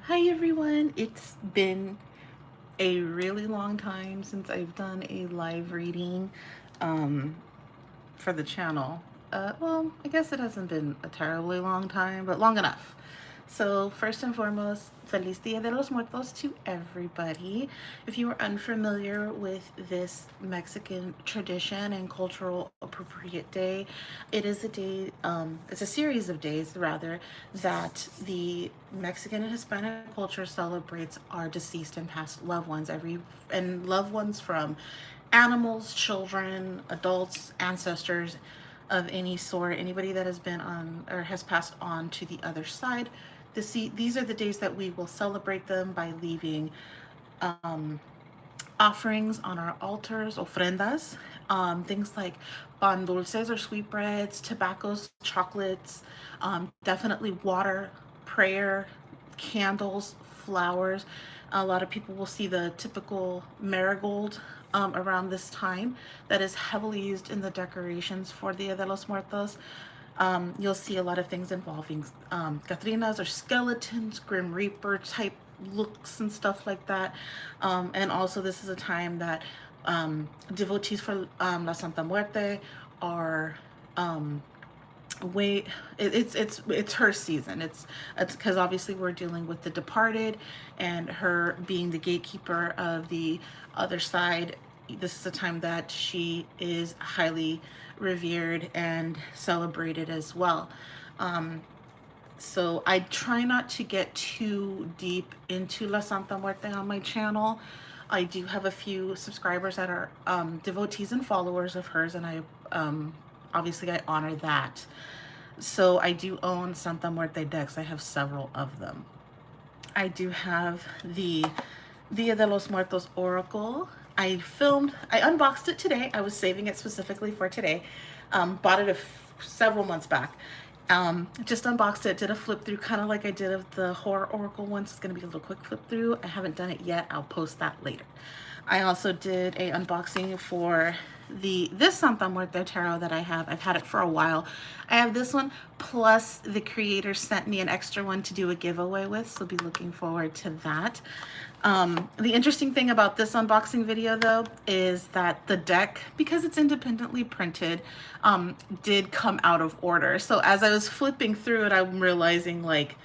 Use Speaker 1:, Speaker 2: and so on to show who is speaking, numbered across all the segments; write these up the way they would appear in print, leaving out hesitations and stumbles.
Speaker 1: Hi everyone, it's been a really long time since I've done a live reading um, for the channel. Well, I guess it hasn't been a terribly long time, but long enough. So first and foremost, Feliz Dia de los Muertos to everybody. If you are unfamiliar with this Mexican tradition and cultural appropriate day, it is a day, it's a series of days rather, that the Mexican and Hispanic culture celebrates our deceased and past loved ones and loved ones from animals, children, adults, ancestors of any sort, anybody that has been on or has passed on to the other side. These are the days that we will celebrate them by leaving um, offerings on our altars, ofrendas, things like pan dulces or sweetbreads, tobaccos, chocolates, definitely water, prayer, candles, flowers. A lot of people will see the typical marigold around this time that is heavily used in the decorations for Dia de los Muertos. You'll see a lot of things involving Catrinas or skeletons, Grim Reaper type looks and stuff like that. And also, this is a time that devotees for La Santa Muerte are wait it's her season. It's because obviously we're dealing with the departed and her being the gatekeeper of the other side. This is a time that she is highly revered and celebrated as well. So I try not to get too deep into La Santa Muerte on my channel. I do have a few subscribers that are devotees and followers of hers, and I obviously I honor that. So I do own Santa Muerte decks. I have several of them. I do have the Dia de los Muertos Oracle. I unboxed it today. I was saving it specifically for today. Bought it several months back. Just unboxed it, did a flip through, kind of like I did of the horror oracle ones. It's going to be a little quick flip through. I haven't done it yet. I'll post that later. I also did a unboxing for this Santa Muerte tarot that I have. I've had it for a while. I have this one, plus the creator sent me an extra one to do a giveaway with, so be looking forward to that. The interesting thing about this unboxing video though is that the deck, because it's independently printed, did come out of order. So as I was flipping through it, I'm realizing like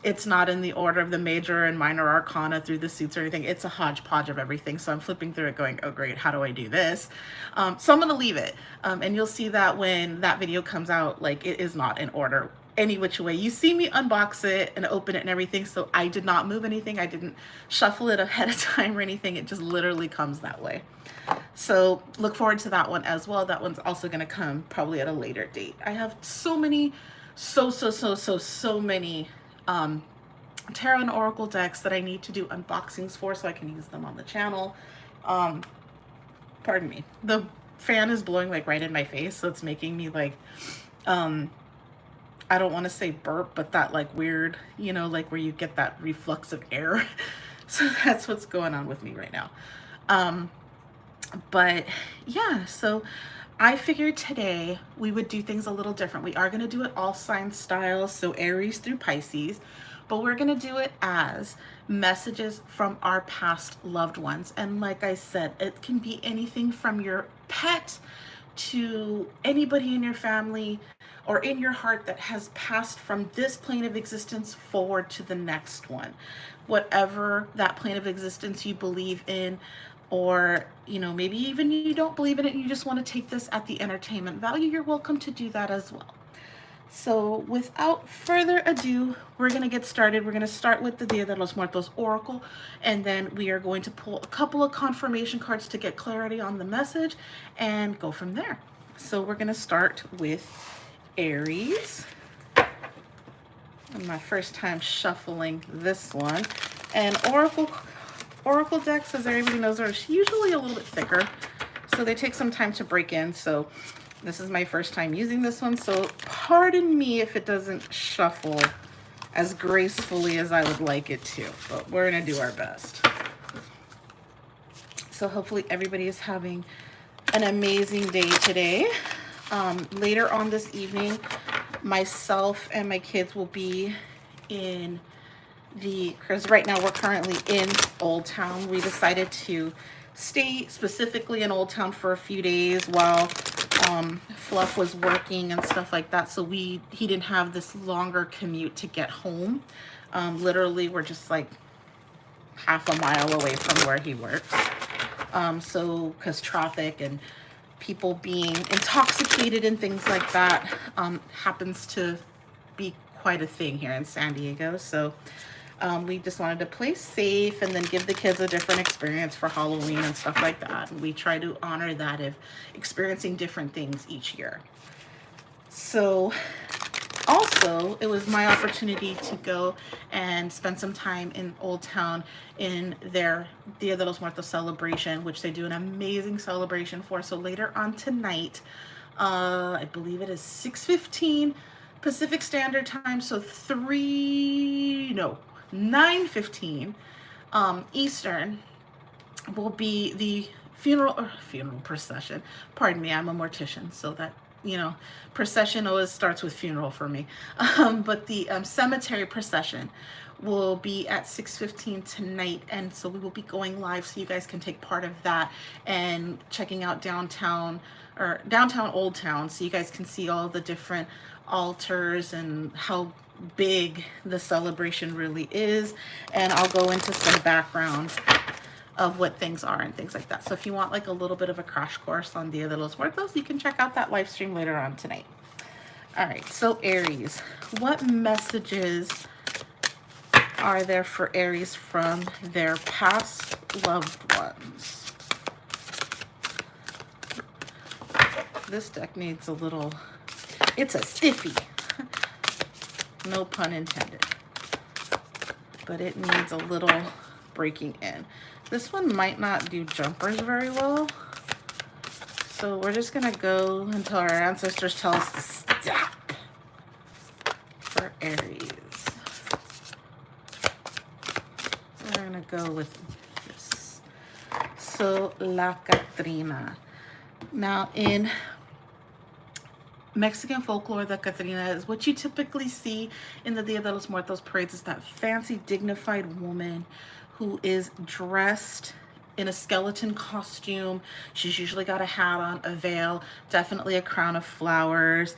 Speaker 1: it's not in the order of the major and minor arcana through the suits or anything. It's a hodgepodge of everything. So I'm flipping through it going, oh great, how do I do this? So I'm gonna leave it. And you'll see that when that video comes out, like it is not in order any which way. You see me unbox it and open it and everything, so I did not move anything. I didn't shuffle it ahead of time or anything. It just literally comes that way. So look forward to that one as well. That one's also gonna come probably at a later date. I have so many, so many tarot and oracle decks that I need to do unboxings for so I can use them on the channel. Pardon me. The fan is blowing like right in my face, so it's making me like I don't want to say burp, but that like weird, you know, like where you get that reflux of air. So that's what's going on with me right now. But yeah, so I figured today we would do things a little different. We are going to do it all sign style, so Aries through Pisces, but we're going to do it as messages from our past loved ones. And like I said, it can be anything from your pet to anybody in your family or in your heart that has passed from this plane of existence forward to the next one. Whatever that plane of existence you believe in, or you know, maybe even you don't believe in it and you just want to take this at the entertainment value, you're welcome to do that as well. So without further ado, we're going to get started. We're going to start with the Dia de los Muertos Oracle, and then we are going to pull a couple of confirmation cards to get clarity on the message and go from there. So we're going to start with Aries. And my first time shuffling this one. And Oracle decks, as everybody knows, are usually a little bit thicker, so they take some time to break in. So this is my first time using this one, so pardon me if it doesn't shuffle as gracefully as I would like it to, but we're gonna do our best. So hopefully everybody is having an amazing day today. Later on this evening, myself and my kids will be in because right now we're currently in Old Town. We decided to stay specifically in Old Town for a few days while Fluff was working and stuff like that. So he didn't have this longer commute to get home. Literally, we're just like half a mile away from where he works. So because traffic and people being intoxicated and things like that happens to be quite a thing here in San Diego. So we just wanted to play safe and then give the kids a different experience for Halloween and stuff like that. And we try to honor that of experiencing different things each year. So also, it was my opportunity to go and spend some time in Old Town in their Dia de los Muertos celebration, which they do an amazing celebration for. So later on tonight, I believe it is 6:15 Pacific Standard Time, so 9:15 Eastern will be the funeral procession. Pardon me, I'm a mortician, so that, procession always starts with funeral for me. But the cemetery procession will be at 6:15 tonight, and so we will be going live so you guys can take part of that and checking out downtown Old Town, so you guys can see all the different altars and how big the celebration really is. And I'll go into some background of what things are and things like that. So if you want like a little bit of a crash course on Dia de los Muertos, you can check out that live stream later on tonight. All right, so Aries, what messages are there for Aries from their past loved ones? This deck needs a little, it's a stiffy. No pun intended. But it needs a little breaking in. This one might not do jumpers very well. So we're just gonna go until our ancestors tell us to stop for Aries. We're gonna go with this. So La Catrina. Now in Mexican folklore, the Catrina is what you typically see in the Dia de los Muertos parades, is that fancy, dignified woman who is dressed in a skeleton costume. She's usually got a hat on, a veil, definitely a crown of flowers,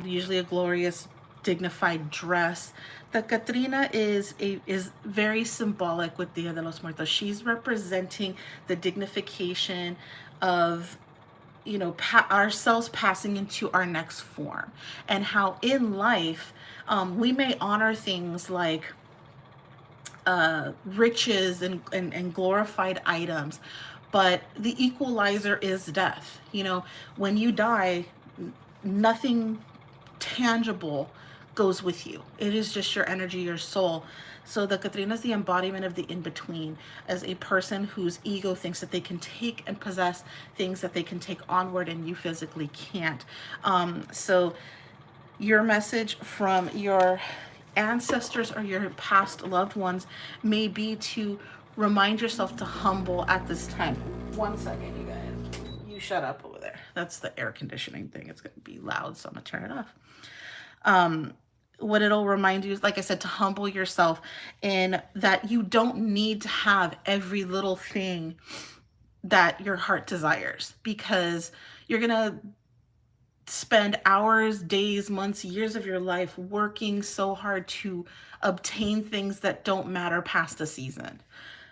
Speaker 1: usually a glorious, dignified dress. The Catrina is very symbolic with Dia de los Muertos. She's representing the dignification of ourselves passing into our next form, and how in life we may honor things like riches and glorified items, but the equalizer is death. When you die, nothing tangible goes with you. It is just your energy, your soul. So the Catrina is the embodiment of the in-between, as a person whose ego thinks that they can take and possess things that they can take onward and you physically can't. So your message from your ancestors or your past loved ones may be to remind yourself to humble at this time. 1 second, you guys. You shut up over there. That's the air conditioning thing. It's going to be loud, so I'm going to turn it off. What it'll remind you is, like I said, to humble yourself, in that you don't need to have every little thing that your heart desires, because you're going to spend hours, days, months, years of your life working so hard to obtain things that don't matter past a season.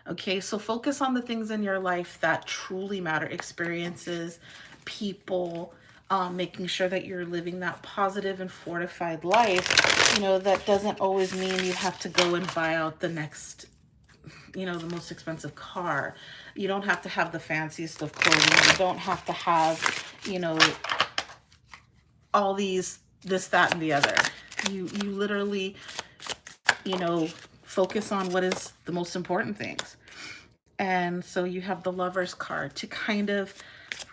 Speaker 1: Okay, so focus on the things in your life that truly matter, experiences, people, making sure that you're living that positive and fortified life. That doesn't always mean you have to go and buy out the next, the most expensive car. You don't have to have the fanciest of clothing. You don't have to have, all this, that, and the other. You literally, focus on what is the most important things. And so you have the Lover's card to kind of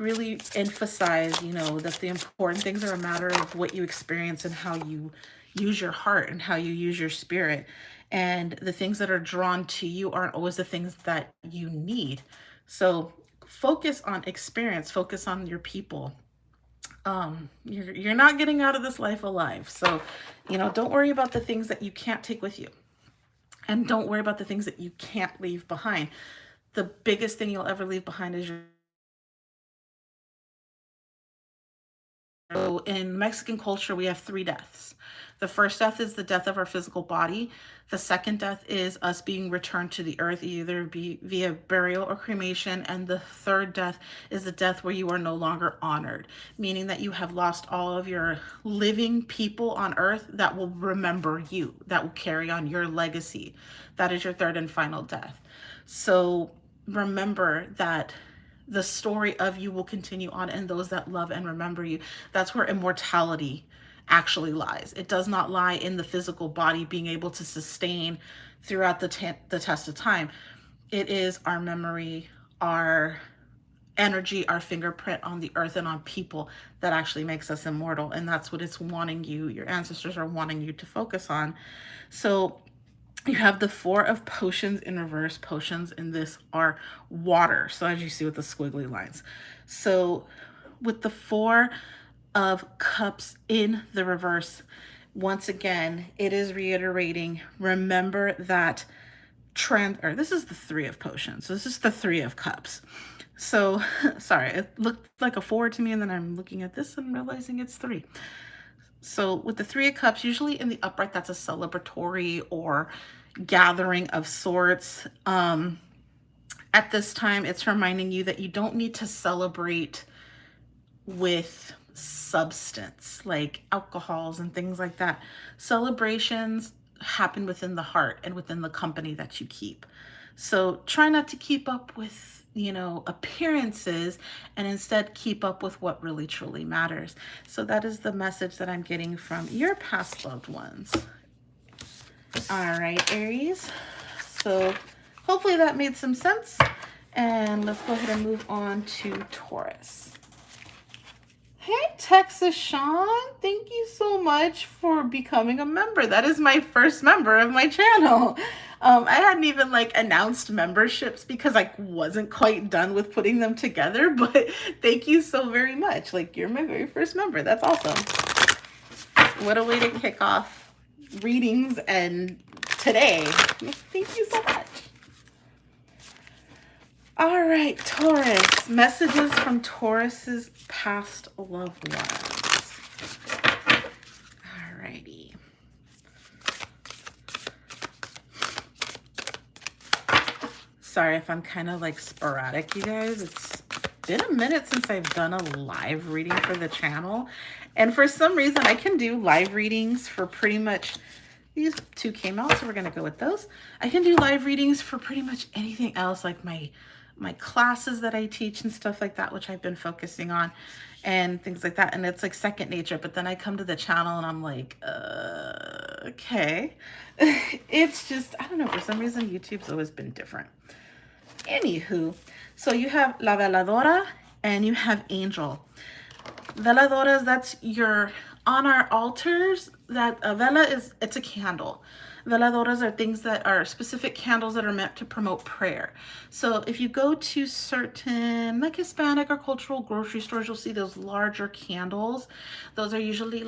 Speaker 1: really emphasize, that the important things are a matter of what you experience and how you use your heart and how you use your spirit. And the things that are drawn to you aren't always the things that you need. So focus on experience, focus on your people. You're not getting out of this life alive. So, don't worry about the things that you can't take with you. And don't worry about the things that you can't leave behind. The biggest thing you'll ever leave behind is your. So in Mexican culture, we have three deaths. The first death is the death of our physical body. The second death is us being returned to the earth, either be via burial or cremation. And the third death is the death where you are no longer honored, meaning that you have lost all of your living people on earth that will remember you, that will carry on your legacy. That is your third and final death. So remember that the story of you will continue on, and those that love and remember you. That's where immortality actually lies. It does not lie in the physical body being able to sustain throughout the test of time. It is our memory, our energy, our fingerprint on the earth and on people that actually makes us immortal. And that's what it's wanting you, your ancestors are wanting you to focus on. So you have the Four of Potions in reverse. Potions in this are water. So as you see with the squiggly lines. So with the Four of Cups in the reverse, once again, it is reiterating, remember that this is the Three of Potions. So this is the Three of Cups. So, sorry, it looked like a four to me, and then I'm looking at this and realizing it's three. So with the Three of Cups, usually in the upright, that's a celebratory or gathering of sorts. At this time, it's reminding you that you don't need to celebrate with substance like alcohols and things like that. Celebrations happen within the heart and within the company that you keep. So try not to keep up with, appearances, and instead keep up with what really truly matters. So that is the message that I'm getting from your past loved ones. All right, Aries. So hopefully that made some sense. And let's go ahead and move on to Taurus. Hey, Texas Sean, thank you so much for becoming a member. That is my first member of my channel. I hadn't even announced memberships because I wasn't quite done with putting them together, but thank you so very much. You're my very first member. That's awesome. What a way to kick off readings and today. Thank you so much. All right, Taurus. Messages from Taurus's past loved ones. All righty. Sorry if I'm kind of sporadic, you guys. It's been a minute since I've done a live reading for the channel. And for some reason, I can do live readings for pretty much... These two came out, so we're going to go with those. I can do live readings for pretty much anything else, like my classes that I teach and stuff like that, which I've been focusing on and things like that. And it's second nature. But then I come to the channel and I'm like, okay. It's just, I don't know, for some reason, YouTube's always been different. Anywho, so you have La Veladora and you have Angel. Veladoras, that's on our altars, that a vela it's a candle. Veladoras are things that are specific candles that are meant to promote prayer. So if you go to certain Hispanic or cultural grocery stores, you'll see those larger candles. Those are usually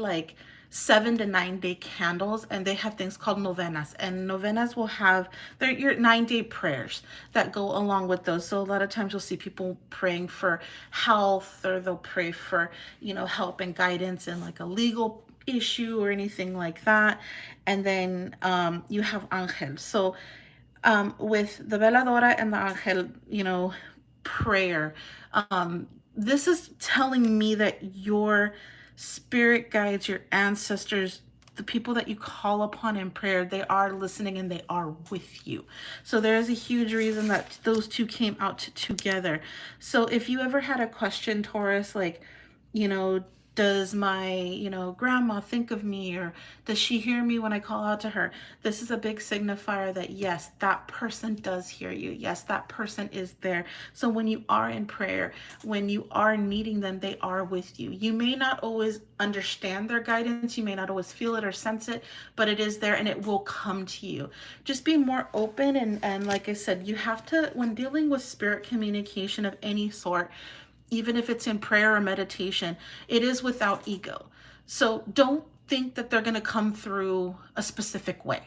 Speaker 1: 7 to 9 day candles, and they have things called novenas, and novenas will have your 9-day prayers that go along with those. So a lot of times you'll see people praying for health, or they'll pray for help and guidance in a legal issue or anything like that. And then you have Angel. So with the Veladora and the Angel, prayer, this is telling me that your spirit guides, your ancestors, the people that you call upon in prayer, they are listening and they are with you. So there is a huge reason that those two came out together. So if you ever had a question, Taurus, does my, grandma think of me, or does she hear me when I call out to her? This is a big signifier that yes, that person does hear you. Yes, that person is there. So when you are in prayer, when you are needing them, they are with you. You may not always understand their guidance. You may not always feel it or sense it, but it is there and it will come to you. Just be more open. And like I said, you have to, when dealing with spirit communication of any sort, even if it's in prayer or meditation, it is without ego. So don't think that they're going to come through a specific way.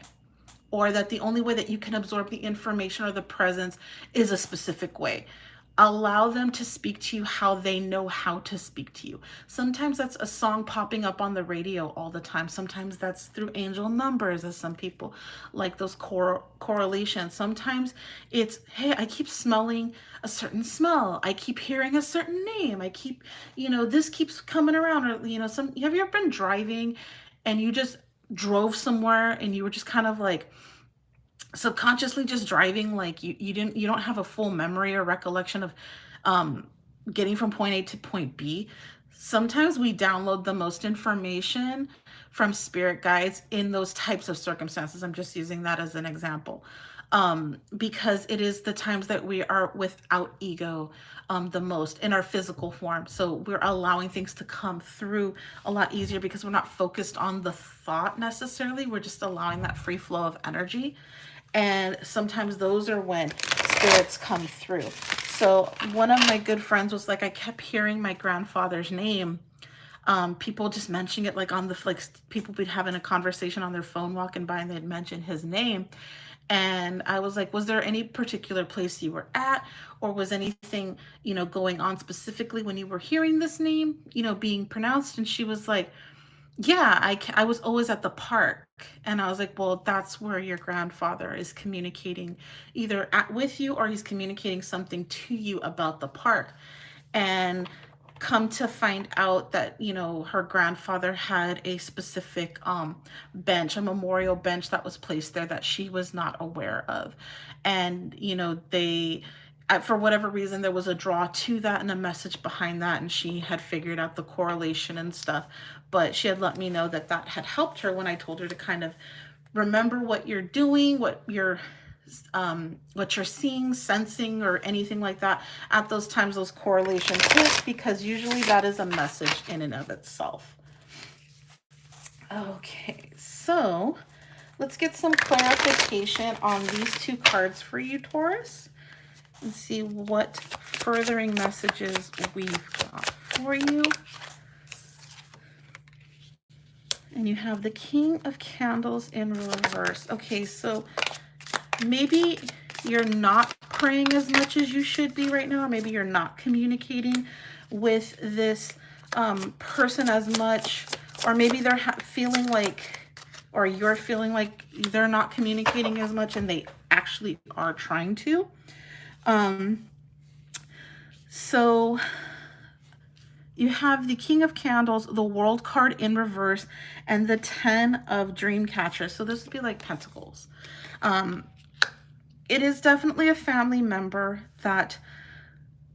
Speaker 1: or that the only way that you can absorb the information or the presence is a specific way. Allow them to speak to you how they know how to speak to you. Sometimes that's a song popping up on the radio all the time. Sometimes that's through angel numbers, as some people like those correlations. Sometimes it's, hey, I keep smelling a certain smell. I keep hearing a certain name. I keep, this keeps coming around. Or, have you ever been driving and you just drove somewhere and you were just kind of like subconsciously just driving, like you don't have a full memory or recollection of um getting from point A to point B. Sometimes we download the most information from spirit guides in those types of circumstances. I'm just using that as an example, because it is the times that we are without ego the most in our physical form. So we're allowing things to come through a lot easier because we're not focused on the thought necessarily. We're just allowing that free flow of energy. And sometimes those are when spirits come through. So one of my good friends was like, I kept hearing my grandfather's name. People just mentioning it, like on the, like people would be having a conversation on their phone walking by and they'd mention his name. And I was like, was there any particular place you were at, or was anything, going on specifically when you were hearing this name, being pronounced? And she was like, yeah, I was always at the park. And I was like, well, that's where your grandfather is communicating either with you, or he's communicating something to you about the park. And come to find out that, her grandfather had a specific bench, a memorial bench that was placed there that she was not aware of. And, they, for whatever reason, there was a draw to that and a message behind that, and she had figured out the correlation and stuff. But she had let me know that that had helped her when I told her to kind of remember what you're doing, what you're seeing, sensing, or anything like that at those times those correlations hit, because usually that is a message in and of itself. Okay, so let's get some clarification on these two cards for you, Taurus, and see what furthering messages we've got for you. And you have the King of Candles in reverse. Okay, so maybe you're not praying as much as you should be right now, or maybe you're not communicating with this person as much, or maybe they're feeling like, or you're feeling like they're not communicating as much and they actually are trying to. So you have the King of Candles, the World card in reverse, and the 10 of Dream Catchers. So this would be like Pentacles. It is definitely a family member that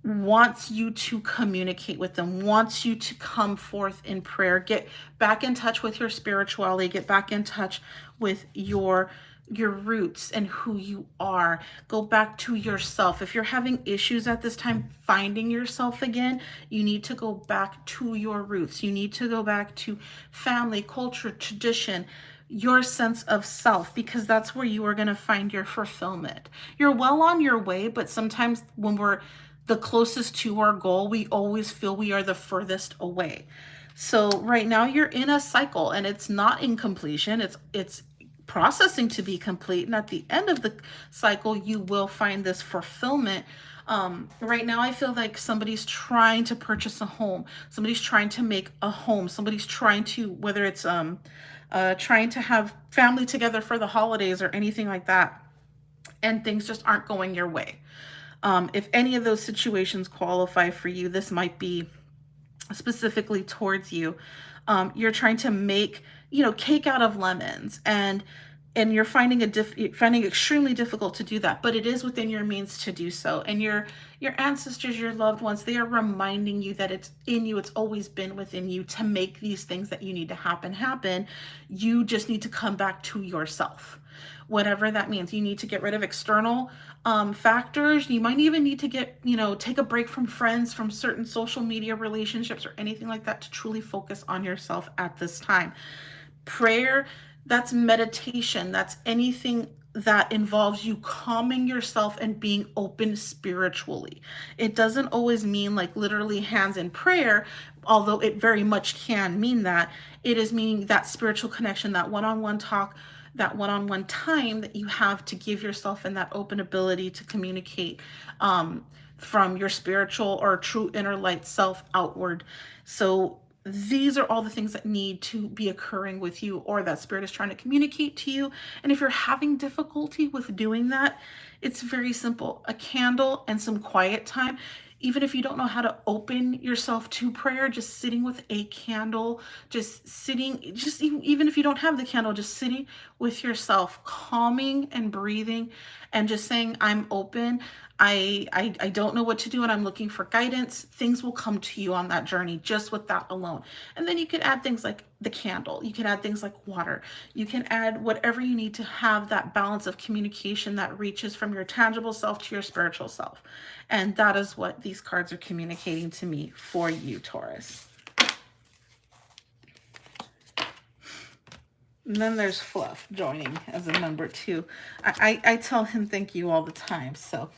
Speaker 1: wants you to communicate with them, wants you to come forth in prayer, get back in touch with your spirituality, get back in touch with your roots and who you are. Go back to yourself. If you're having issues at this time finding yourself again, you need to go back to your roots. You need to go back to family, culture, tradition, your sense of self, because that's where you are going to find your fulfillment. You're well on your way, but sometimes when we're the closest to our goal, we always feel we are the furthest away. So right now you're in a cycle, and it's not in completion. It's processing to be complete, and at the end of the cycle you will find this fulfillment. Right now I feel like somebody's trying to purchase a home, somebody's trying to make a home, somebody's trying to, whether it's trying to have family together for the holidays or anything like that, and things just aren't going your way. If any of those situations qualify for you, this might be specifically towards you. You're trying to make, cake out of lemons, and you're finding finding extremely difficult to do that, but it is within your means to do so. And your ancestors, your loved ones, they are reminding you that it's in you, it's always been within you to make these things that you need to happen. You just need to come back to yourself, whatever that means. You need to get rid of external factors. You might even need to take a break from friends, from certain social media relationships or anything like that, to truly focus on yourself at this time. Prayer, that's meditation. That's anything that involves you calming yourself and being open spiritually. It doesn't always mean like literally hands in prayer, although it very much can mean that. It is meaning that spiritual connection, that one-on-one talk, that one-on-one time that you have to give yourself and that open ability to communicate from your spiritual or true inner light self outward. So these are all the things that need to be occurring with you, or that spirit is trying to communicate to you. And if you're having difficulty with doing that, it's very simple. A candle and some quiet time. Even if you don't know how to open yourself to prayer, just sitting with a candle, just sitting, just even if you don't have the candle, just sitting with yourself, calming and breathing, and just saying, I'm open. I don't know what to do and I'm looking for guidance. Things will come to you on that journey just with that alone. And then you can add things like the candle. You can add things like water. You can add whatever you need to have that balance of communication that reaches from your tangible self to your spiritual self. And that is what these cards are communicating to me for you, Taurus. And then there's Fluff joining as a number 2. I tell him thank you all the time. So,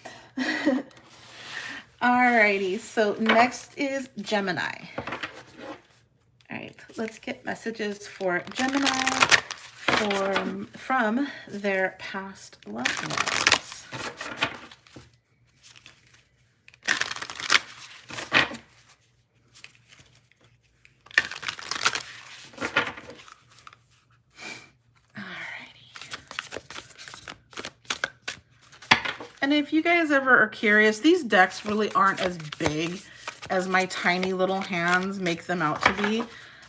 Speaker 1: alrighty. So next is Gemini. All right, let's get messages for Gemini from their past loved ones. And if you guys ever are curious, these decks really aren't as big as my tiny little hands make them out to be.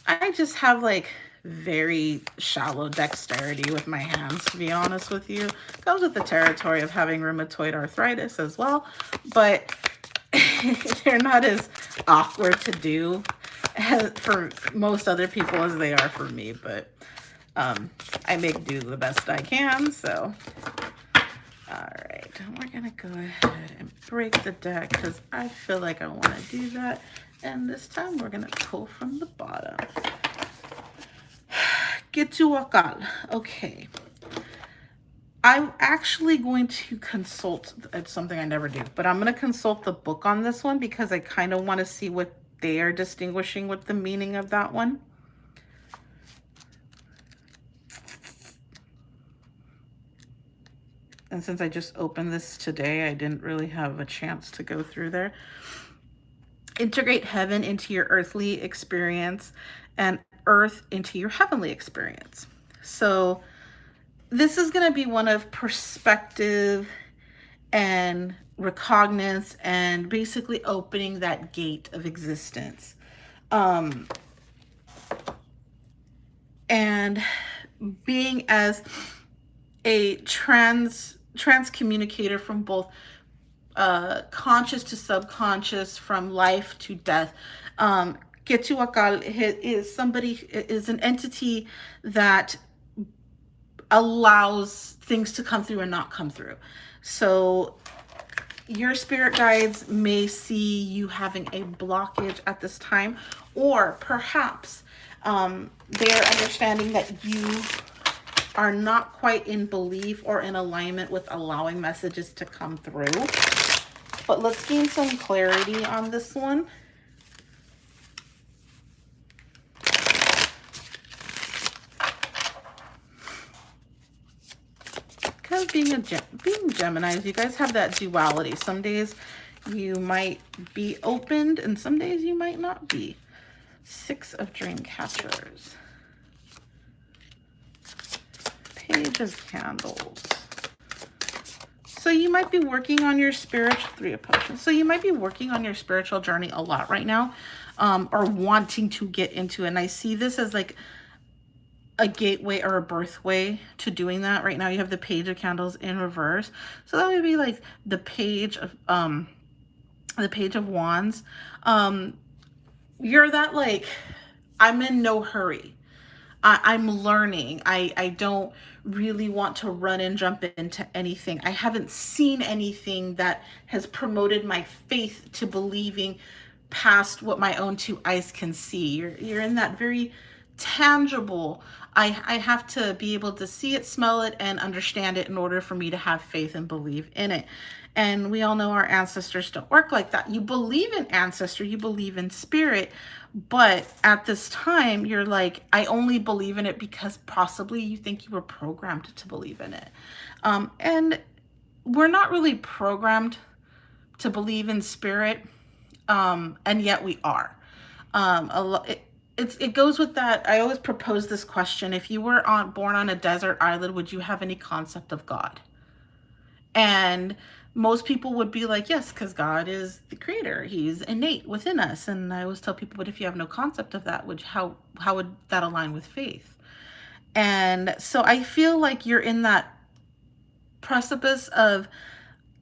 Speaker 1: I just have like very shallow dexterity with my hands, to be honest with you. Comes with the territory of having rheumatoid arthritis as well, but they're not as awkward to do for most other people as they are for me, but I make do the best I can, so. All right, we're gonna go ahead and break the deck because I feel like I want to do that. And this time we're gonna pull from the bottom. Get to Wakal. Okay. I'm actually going to consult, it's something I never do, but I'm going to consult the book on this one because I kind of want to see what they are distinguishing with the meaning of that one. And since I just opened this today, I didn't really have a chance to go through there. Integrate heaven into your earthly experience and earth into your heavenly experience. So this is going to be one of perspective and recognizance and basically opening that gate of existence. And being as a trans communicator from both conscious to subconscious, from life to death. Quetzalcoatl is an entity that allows things to come through and not come through. So your spirit guides may see you having a blockage at this time, or perhaps they're understanding that you are not quite in belief or in alignment with allowing messages to come through. But let's gain some clarity on this one. Because being Geminis, you guys have that duality. Some days you might be opened and some days you might not be. 6 of Dream Catchers. Page of Candles. So you might be working on your spiritual, 3 of Potions. So you might be working on your spiritual journey a lot right now, or wanting to get into it. And I see this as like a gateway or a birthway to doing that. Right now you have the Page of Candles in reverse. So that would be like the Page of Wands. You're that like, I'm in no hurry. I'm learning. I don't really want to run and jump into anything. I haven't seen anything that has promoted my faith to believing past what my own 2 eyes can see. You're in that very tangible. I have to be able to see it, smell it, and understand it in order for me to have faith and believe in it. And we all know our ancestors don't work like that. You believe in ancestor, you believe in spirit, but at this time, you're like, I only believe in it because possibly you think you were programmed to believe in it. And we're not really programmed to believe in spirit, and yet we are. It goes with that. I always propose this question: if you were born on a desert island, would you have any concept of God? And most people would be like, yes, because God is the creator. He's innate within us. And I always tell people, but if you have no concept of that, how would that align with faith? And so I feel like you're in that precipice of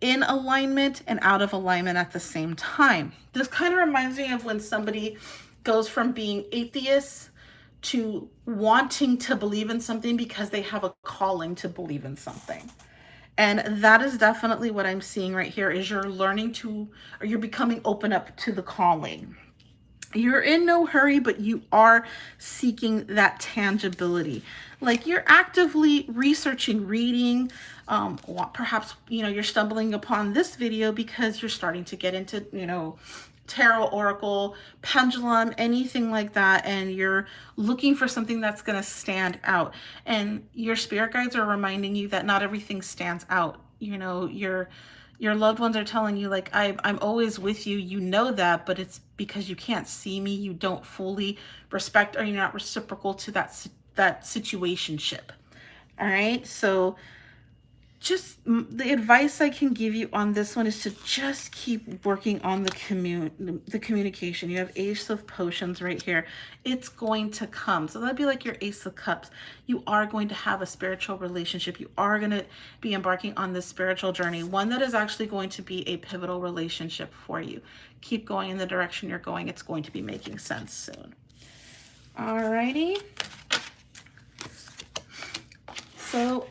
Speaker 1: in alignment and out of alignment at the same time. This kind of reminds me of when somebody goes from being atheist to wanting to believe in something because they have a calling to believe in something. And that is definitely what I'm seeing right here is you're learning to, or you're becoming open up to the calling. You're in no hurry, but you are seeking that tangibility. Like you're actively researching, reading, perhaps, you're stumbling upon this video because you're starting to get into, tarot, oracle, pendulum, anything like that, and you're looking for something that's going to stand out. And your spirit guides are reminding you that not everything stands out. Your loved ones are telling you, like, I'm always with you. You know that, but it's because you can't see me. You don't fully respect, or you're not reciprocal to that situationship. All right. So just the advice I can give you on this one is to just keep working on the communication. You have Ace of Potions right here. It's going to come. So that'd be like your Ace of Cups. You are going to have a spiritual relationship. You are going to be embarking on this spiritual journey, one that is actually going to be a pivotal relationship for you. Keep going in the direction you're going. It's going to be making sense soon. Alrighty. So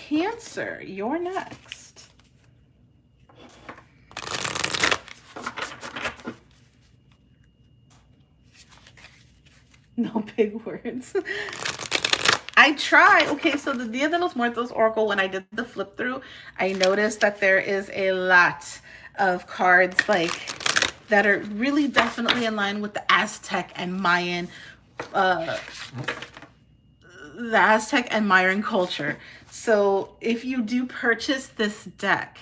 Speaker 1: Cancer, you're next. No big words. I try. Okay, so the Dia de los Muertos Oracle, when I did the flip through, I noticed that there is a lot of cards that are really definitely in line with the Aztec and Mayan culture. So if you do purchase this deck,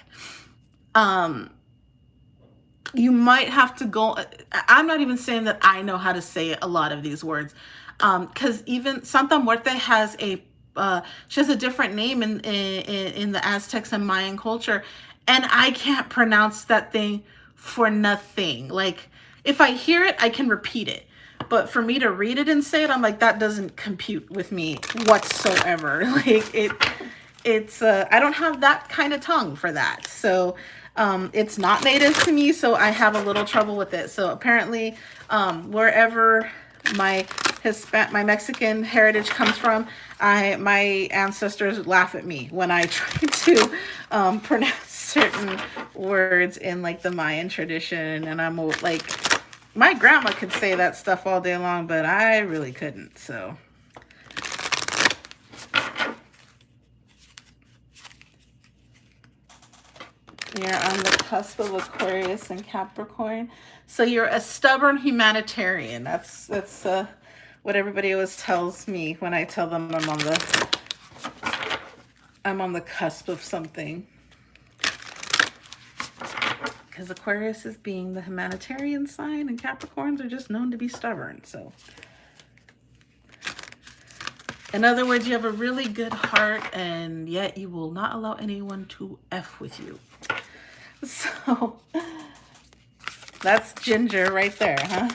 Speaker 1: you might have to go. I'm not even saying that I know how to say a lot of these words, because even Santa Muerte has she has a different name in the Aztecs and Mayan culture, and I can't pronounce that thing for nothing. Like if I hear it, I can repeat it. But for me to read it and say it, I'm like, that doesn't compute with me whatsoever. Like it's I don't have that kind of tongue for that. So it's not native to me, so I have a little trouble with it. So apparently wherever my Mexican heritage comes from, my ancestors laugh at me when I try to pronounce certain words in like the Mayan tradition, and I'm like, my grandma could say that stuff all day long, but I really couldn't. So you're on the cusp of Aquarius and Capricorn. So you're a stubborn humanitarian. That's what everybody always tells me when I tell them I'm on the cusp of something. Because Aquarius is being the humanitarian sign, and Capricorns are just known to be stubborn. So in other words, you have a really good heart, and yet you will not allow anyone to F with you. So that's Ginger right there, huh?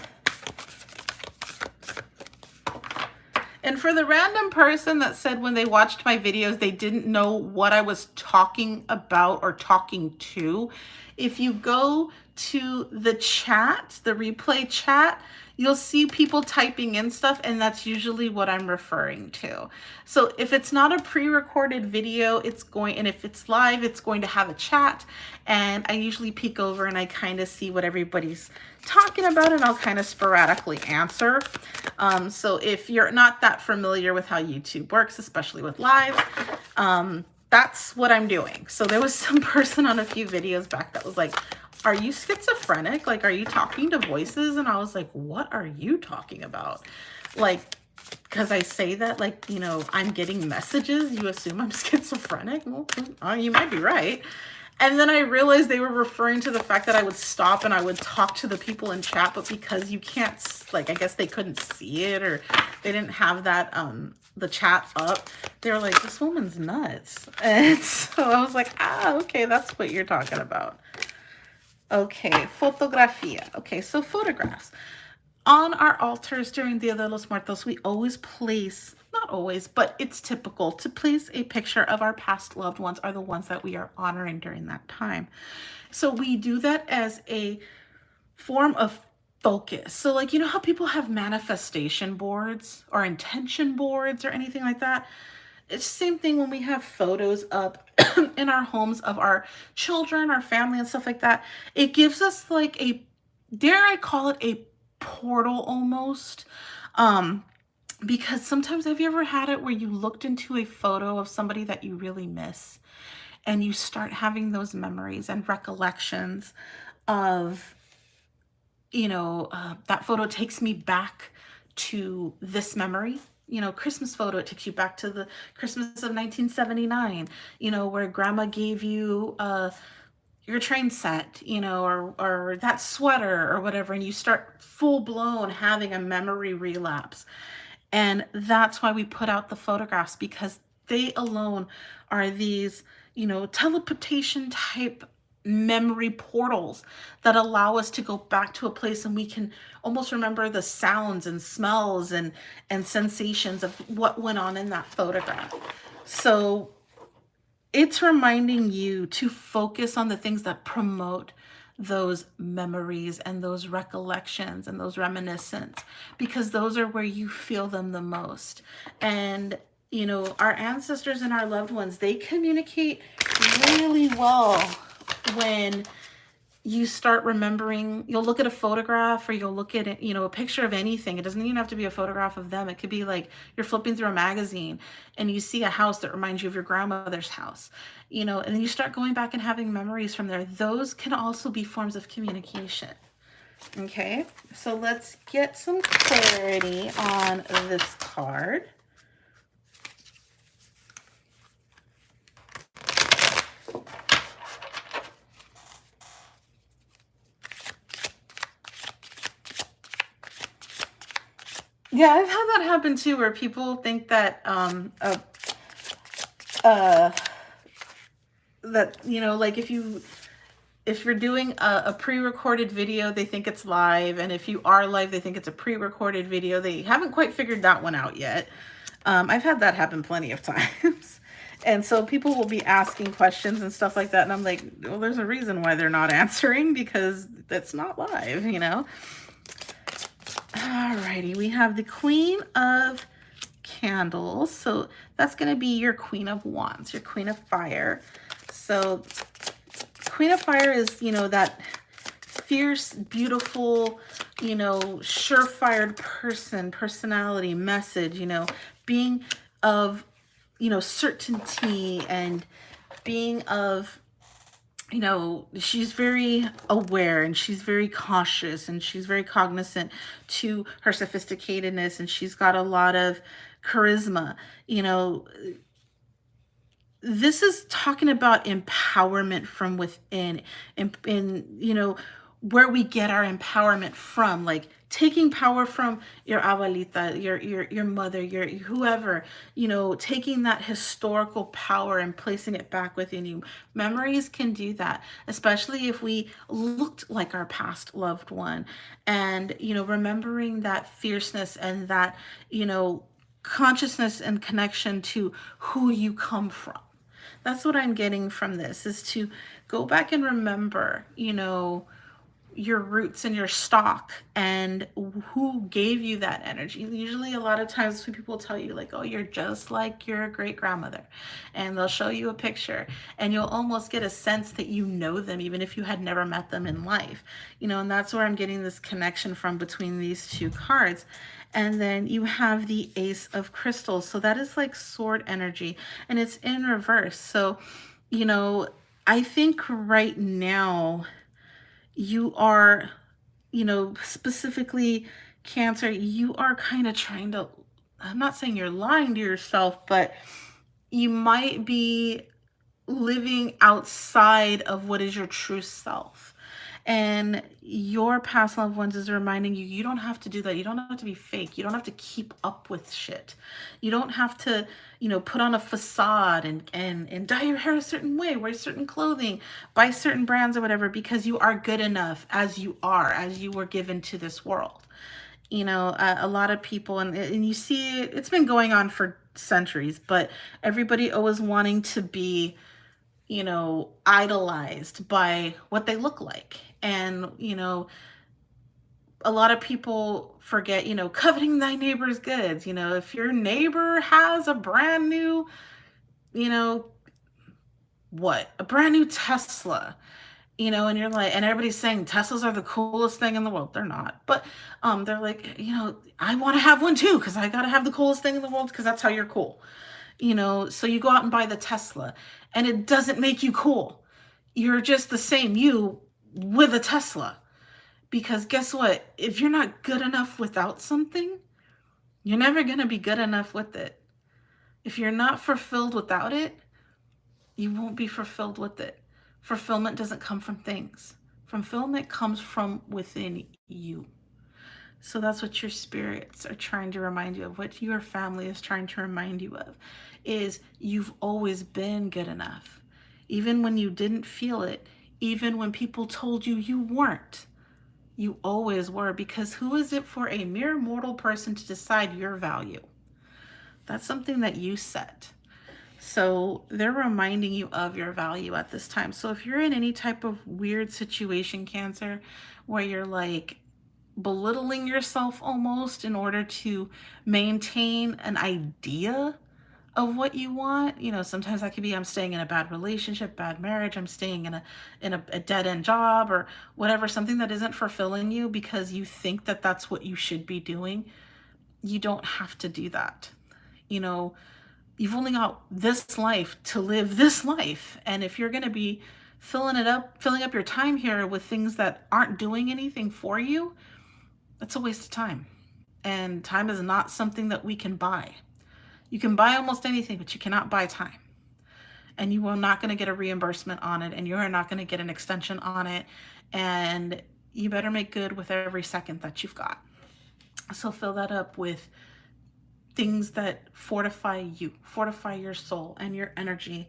Speaker 1: And for the random person that said when they watched my videos, they didn't know what I was talking about or talking to, if you go to the chat, the replay chat, you'll see people typing in stuff, and that's usually what I'm referring to. So if it's not a pre-recorded video, and if it's live, it's going to have a chat, and I usually peek over and I kind of see what everybody's talking about, and I'll kind of sporadically answer. So if you're not that familiar with how YouTube works, especially with live, that's what I'm doing. So there was some person on a few videos back that was like, are you schizophrenic? Like, are you talking to voices? And I was like, what are you talking about? Like, because I say that, like, you know, I'm getting messages, you assume I'm schizophrenic? Well, you might be right. And then I realized they were referring to the fact that I would stop and I would talk to the people in chat, but because you can't, like, I guess they couldn't see it, or they didn't have that, the chat up, they were like, this woman's nuts. And so I was like, okay, that's what you're talking about. Okay, fotografía. Okay, so photographs. On our altars during Dia de los Muertos, we always place, not always, but it's typical to place a picture of our past loved ones, or the ones that we are honoring during that time. So we do that as a form of focus. So, like, you know how people have manifestation boards or intention boards or anything like that? It's the same thing when we have photos up in our homes of our children, our family, and stuff like that. It gives us like a, dare I call it, a portal almost. Because sometimes, have you ever had it where you looked into a photo of somebody that you really miss, and you start having those memories and recollections of, you know, that photo takes me back to this memory. You know, Christmas photo, it takes you back to the Christmas of 1979, you know, where grandma gave you your train set, you know, or that sweater or whatever, and you start full blown having a memory relapse. And that's why we put out the photographs, because they alone are these, you know, teleportation type memory portals that allow us to go back to a place, and we can almost remember the sounds and smells and sensations of what went on in that photograph. So it's reminding you to focus on the things that promote those memories and those recollections and those reminiscence, because those are where you feel them the most. And you know, our ancestors and our loved ones, they communicate really well when you start remembering. You'll look at a photograph, or you'll look at, you know, a picture of anything. It doesn't even have to be a photograph of them. It could be like you're flipping through a magazine and you see a house that reminds you of your grandmother's house, you know, and then you start going back and having memories from there. Those can also be forms of communication. Okay, so let's get some clarity on this card. Yeah, I've had that happen too, where people think that that, you know, like if you're doing a pre-recorded video, they think it's live, and if you are live, they think it's a pre-recorded video. They haven't quite figured that one out yet. I've had that happen plenty of times. And so people will be asking questions and stuff like that, and I'm like, well, there's a reason why they're not answering, because that's not live, you know. Alrighty, we have the Queen of Candles. So that's going to be your Queen of Wands, your Queen of Fire. So Queen of Fire is, you know, that fierce, beautiful, you know, surefire personality, message, you know, being of, you know, certainty, and being of, you know, she's very aware, and she's very cautious, and she's very cognizant to her sophisticatedness, and she's got a lot of charisma. You know, this is talking about empowerment from within, and you know, where we get our empowerment from, like taking power from your abuelita, your mother, your whoever, you know, taking that historical power and placing it back within you. Memories can do that, especially if we looked like our past loved one, and, you know, remembering that fierceness and that, you know, consciousness and connection to who you come from. That's what I'm getting from this, is to go back and remember, you know, your roots and your stock and who gave you that energy. Usually a lot of times when people tell you like, oh, you're just like your great grandmother, and they'll show you a picture and you'll almost get a sense that you know them even if you had never met them in life. And that's where I'm getting this connection from between these two cards. And then you have the Ace of Crystals. So that is like sword energy, and it's in reverse. So, I think right now you are, specifically Cancer, you are kind of trying to, I'm not saying you're lying to yourself, but you might be living outside of what is your true self. And your past loved ones is reminding you, you don't have to do that. You don't have to be fake. You don't have to keep up with shit. You don't have to, put on a facade and dye your hair a certain way, wear certain clothing, buy certain brands or whatever, because you are good enough as you are, as you were given to this world. A lot of people, and you see it, it's been going on for centuries, but everybody always wanting to be, idolized by what they look like. And, a lot of people forget, coveting thy neighbor's goods. If your neighbor has a brand new, you know, a brand new Tesla, and you're like, and everybody's saying Teslas are the coolest thing in the world. They're not, but they're like, I want to have one too, because I got to have the coolest thing in the world, because that's how you're cool. So you go out and buy the Tesla, and it doesn't make you cool. You're just the same you with a Tesla. Because guess what? If you're not good enough without something, you're never going to be good enough with it. If you're not fulfilled without it, you won't be fulfilled with it. Fulfillment doesn't come from things. Fulfillment comes from within you. So that's what your spirits are trying to remind you of, what your family is trying to remind you of, is you've always been good enough. Even when you didn't feel it, even when people told you you weren't, you always were, because who is it for a mere mortal person to decide your value? That's something that you set. So they're reminding you of your value at this time. So if you're in any type of weird situation, Cancer, where you're like belittling yourself almost in order to maintain an idea of what you want, sometimes that could be, I'm staying in a bad relationship, bad marriage, I'm staying in a dead end job, or whatever, something that isn't fulfilling you because you think that that's what you should be doing. You don't have to do that. You've only got this life to live this life. And if you're going to be filling up your time here with things that aren't doing anything for you, that's a waste of time. And time is not something that we can buy. You can buy almost anything, but you cannot buy time. And you are not going to get a reimbursement on it, and you are not going to get an extension on it. And you better make good with every second that you've got. So fill that up with things that fortify you, fortify your soul and your energy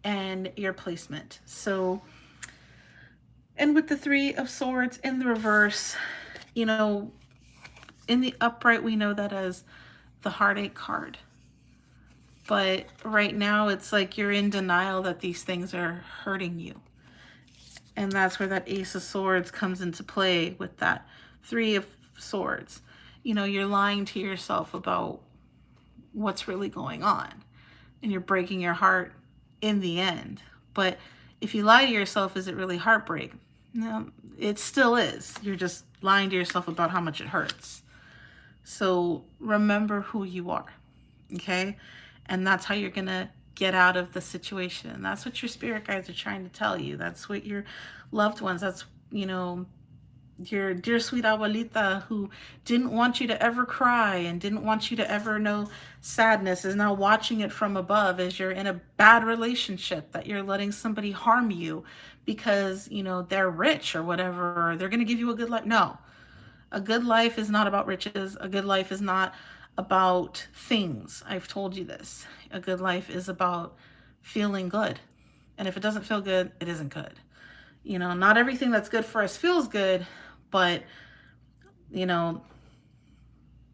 Speaker 1: and your placement. So, and with the Three of Swords in the reverse, in the upright, we know that as the heartache card. But right now, it's like you're in denial that these things are hurting you. And that's where that Ace of Swords comes into play with that Three of Swords. You're lying to yourself about what's really going on. And you're breaking your heart in the end. But if you lie to yourself, is it really heartbreak? No, it still is. You're just lying to yourself about how much it hurts. So remember who you are, okay? And that's how you're going to get out of the situation. And that's what your spirit guides are trying to tell you. That's what your loved ones, that's, your dear sweet abuelita, who didn't want you to ever cry and didn't want you to ever know sadness, is now watching it from above as you're in a bad relationship, that you're letting somebody harm you because, they're rich or whatever, or they're going to give you a good life. No, a good life is not about riches. A good life is not about things. I've told you this. A good life is about feeling good. And if it doesn't feel good, it isn't good. Not everything that's good for us feels good, but,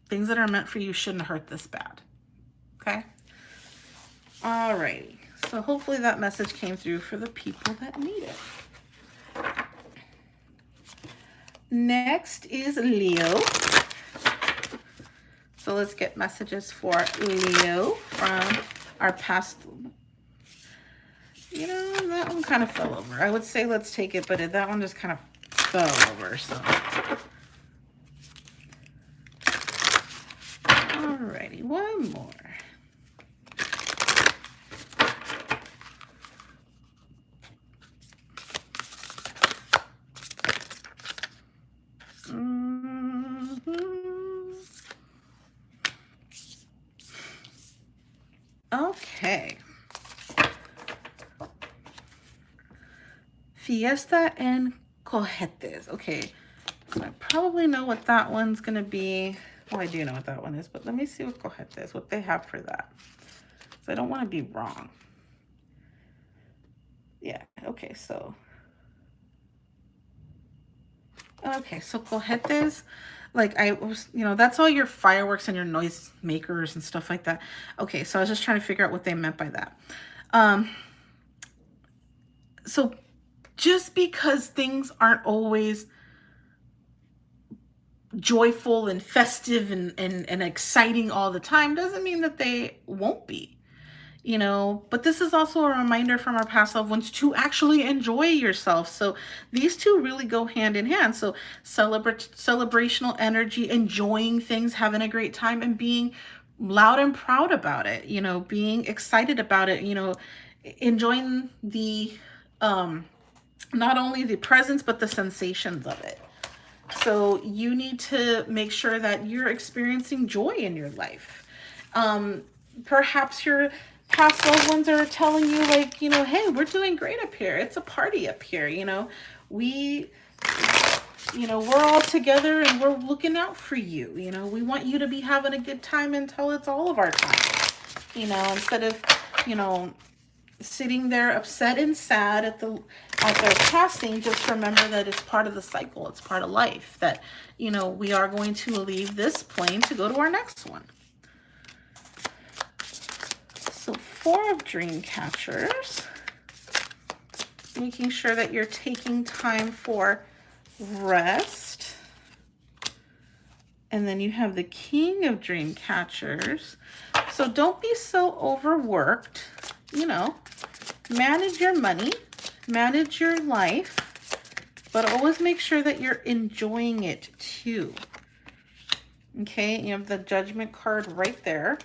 Speaker 1: things that are meant for you shouldn't hurt this bad. Okay? All right. So hopefully that message came through for the people that need it. Next is Leo. So let's get messages for Leo from our past. You know, that one kind of fell over. I would say let's take it, but that one just kind of fell over. So, alrighty, one more. Okay. Fiesta and cohetes. Okay. So I probably know what that one's going to be. Well, I do know what that one is, but let me see what cohetes, what they have for that. So I don't want to be wrong. Yeah. Okay. So cohetes, like I was, you know, that's all your fireworks and your noise makers and stuff like that. Okay, so I was just trying to figure out what they meant by that. So just because things aren't always joyful and festive and exciting all the time doesn't mean that they won't be. You know, but this is also a reminder from our past loved ones to actually enjoy yourself. So these two really go hand in hand. So celebrational energy, enjoying things, having a great time, and being loud and proud about it, you know, being excited about it, you know, enjoying the not only the presence but the sensations of it. So you need to make sure that you're experiencing joy in your life. Perhaps your past loved ones are telling you, like, you know, hey, we're doing great up here. It's a party up here. You know, we're all together and we're looking out for you. You know, we want you to be having a good time until it's all of our time. You know, instead of, you know, sitting there upset and sad at their passing, just remember that it's part of the cycle. It's part of life, that, you know, we are going to leave this plane to go to our next one. So 4 of dream catchers, making sure that you're taking time for rest. And then you have the King of dream catchers. So don't be so overworked, you know, manage your money, manage your life, but always make sure that you're enjoying it too. Okay, you have the Judgment card right there.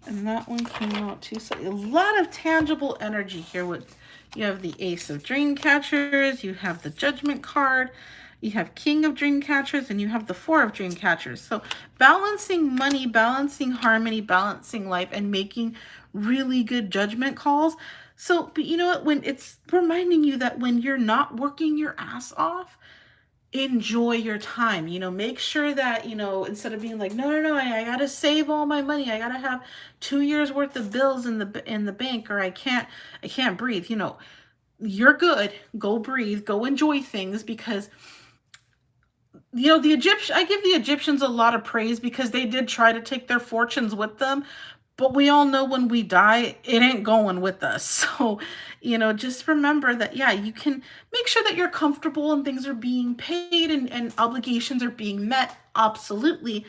Speaker 1: And that one came out too. So a lot of tangible energy here. With you have the Ace of dream catchers, you have the Judgment card, you have King of dream catchers, and you have the 4 of dream catchers. So balancing money, balancing harmony, balancing life, and making really good judgment calls. So, but you know what, when it's reminding you that when you're not working your ass off, enjoy your time. You know, make sure that, you know, instead of being like, no, I gotta save all my money, I gotta have 2 years worth of bills in the bank, or I can't breathe. You know, you're good. Go breathe, go enjoy things, because, you know, I give the Egyptians a lot of praise because they did try to take their fortunes with them. But we all know when we die, it ain't going with us. So, you know, just remember that, yeah, you can make sure that you're comfortable and things are being paid and obligations are being met. Absolutely.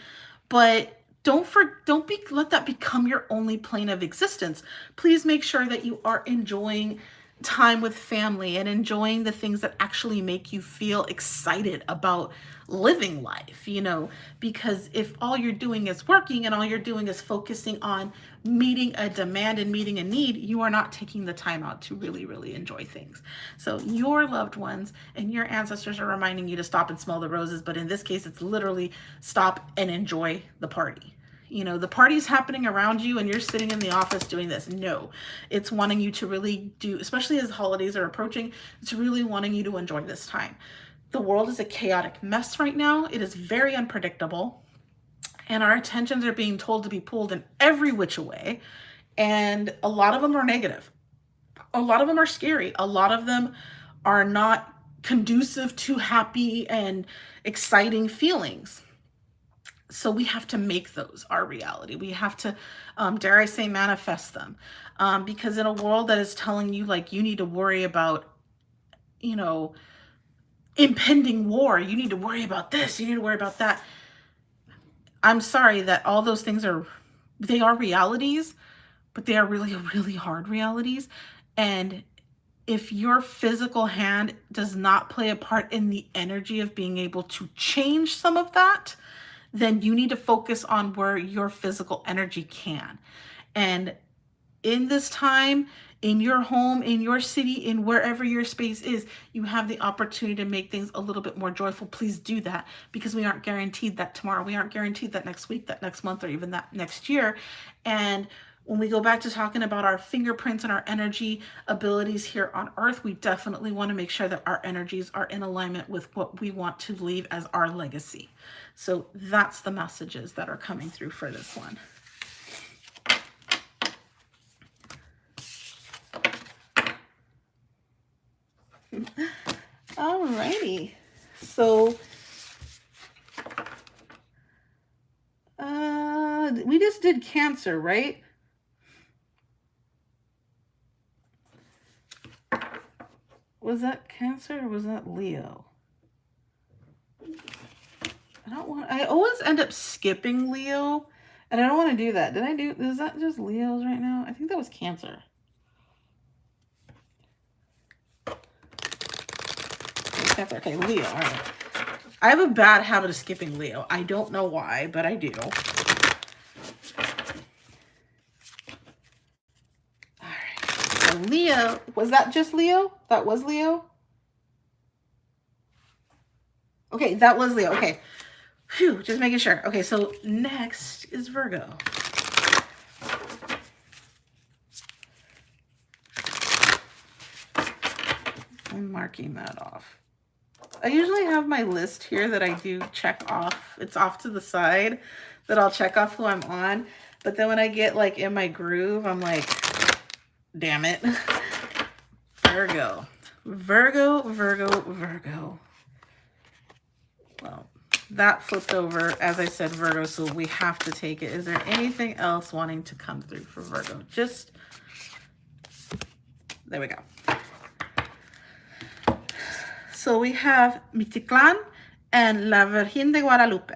Speaker 1: But let that become your only plane of existence. Please make sure that you are enjoying time with family and enjoying the things that actually make you feel excited about living life, you know, because if all you're doing is working and all you're doing is focusing on meeting a demand and meeting a need, you are not taking the time out to really, really enjoy things. So your loved ones and your ancestors are reminding you to stop and smell the roses, but in this case, it's literally stop and enjoy the party. You know, the party's happening around you and you're sitting in the office doing this. No, it's wanting you to really do, especially as holidays are approaching, it's really wanting you to enjoy this time. The world is a chaotic mess right now. It is very unpredictable. And our attentions are being told to be pulled in every which way. And a lot of them are negative. A lot of them are scary. A lot of them are not conducive to happy and exciting feelings. So we have to make those our reality. We have to, dare I say, manifest them. Because in a world that is telling you, like, you need to worry about, you know, impending war. You need to worry about this. You need to worry about that. I'm sorry that all those things they are realities, but they are really, really hard realities. And if your physical hand does not play a part in the energy of being able to change some of that, then you need to focus on where your physical energy can. And in this time, in your home, in your city, in wherever your space is, you have the opportunity to make things a little bit more joyful. Please do that, because we aren't guaranteed that tomorrow. We aren't guaranteed that next week, that next month, or even that next year. And when we go back to talking about our fingerprints and our energy abilities here on Earth, we definitely want to make sure that our energies are in alignment with what we want to leave as our legacy. So that's the messages that are coming through for this one. Alrighty, so we just did Cancer, right? Was that Cancer or was that Leo? I always end up skipping Leo, and I don't want to do that. Is that just Leos right now? I think that was Cancer. Okay, Leo, all right. I have a bad habit of skipping Leo. I don't know why, but I do. All right, so Leo, was that just Leo? That was Leo? Okay, that was Leo, okay. Phew, just making sure. Okay, so next is Virgo. I'm marking that off. I usually have my list here that I do check off. It's off to the side that I'll check off who I'm on. But then when I get like in my groove, I'm like, damn it. Virgo. Virgo, Virgo, Virgo. Well, that flipped over, as I said, Virgo, so we have to take it. Is there anything else wanting to come through for Virgo? Just, there we go. So we have Miticlan and La Virgen de Guadalupe.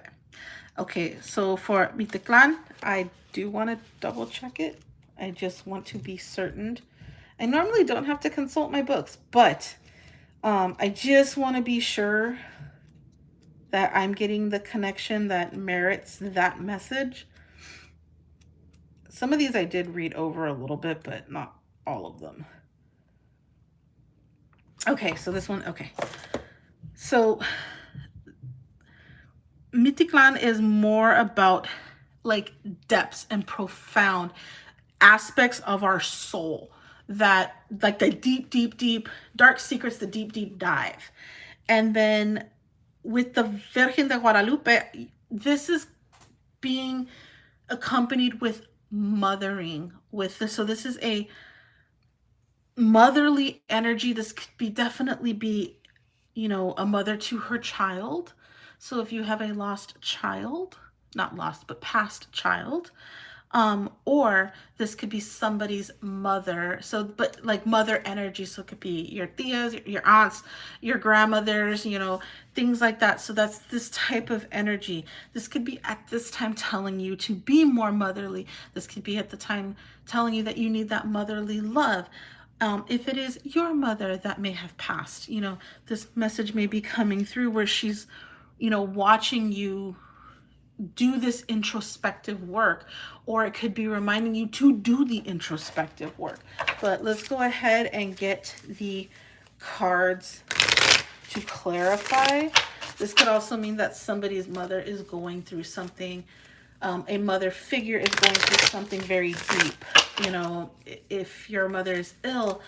Speaker 1: Okay, so for Miticlan, I do want to double check it. I just want to be certain. I normally don't have to consult my books, but I just want to be sure that I'm getting the connection that merits that message. Some of these I did read over a little bit, but not all of them. Okay, so this one, okay. So Miticlan is more about like depths and profound aspects of our soul, that like the deep, deep, deep dark secrets, the deep, deep dive. And then with the Virgen de Guadalupe, this is being accompanied with mothering with this. So this is a motherly energy. This could definitely be, you know, a mother to her child. So if you have a lost child, not lost, but past child, or this could be somebody's mother. So, but like mother energy. So it could be your tias, your aunts, your grandmothers, you know, things like that. So that's this type of energy. This could be at this time telling you to be more motherly. This could be at the time telling you that you need that motherly love. If it is your mother that may have passed, you know, this message may be coming through where she's, you know, watching you do this introspective work, or it could be reminding you to do the introspective work. But let's go ahead and get the cards to clarify. This could also mean that somebody's mother is going through something. A mother figure is going through something very deep. You know, if your mother is ill,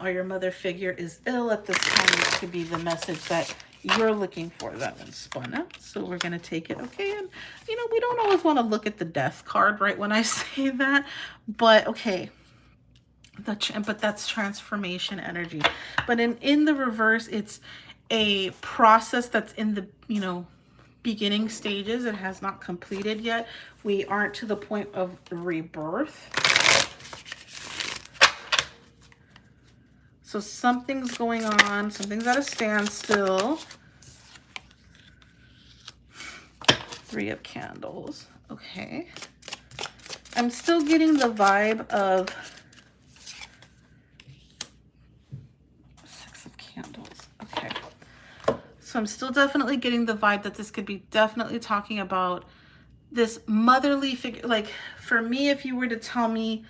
Speaker 1: or your mother figure is ill at this time, it could be the message that you're looking for. That one spun up, so we're going to take it. Okay, and you know, we don't always want to look at the death card right when I say that, but okay, but that's transformation energy. But in the reverse, it's a process that's in the, you know, beginning stages. It has not completed yet. We aren't to the point of rebirth. So something's going on. Something's at a standstill. 3 of Candles. Okay. I'm still getting the vibe of 6 of Candles. Okay. So I'm still definitely getting the vibe that this could be definitely talking about this motherly figure. Like for me, if you were to tell me,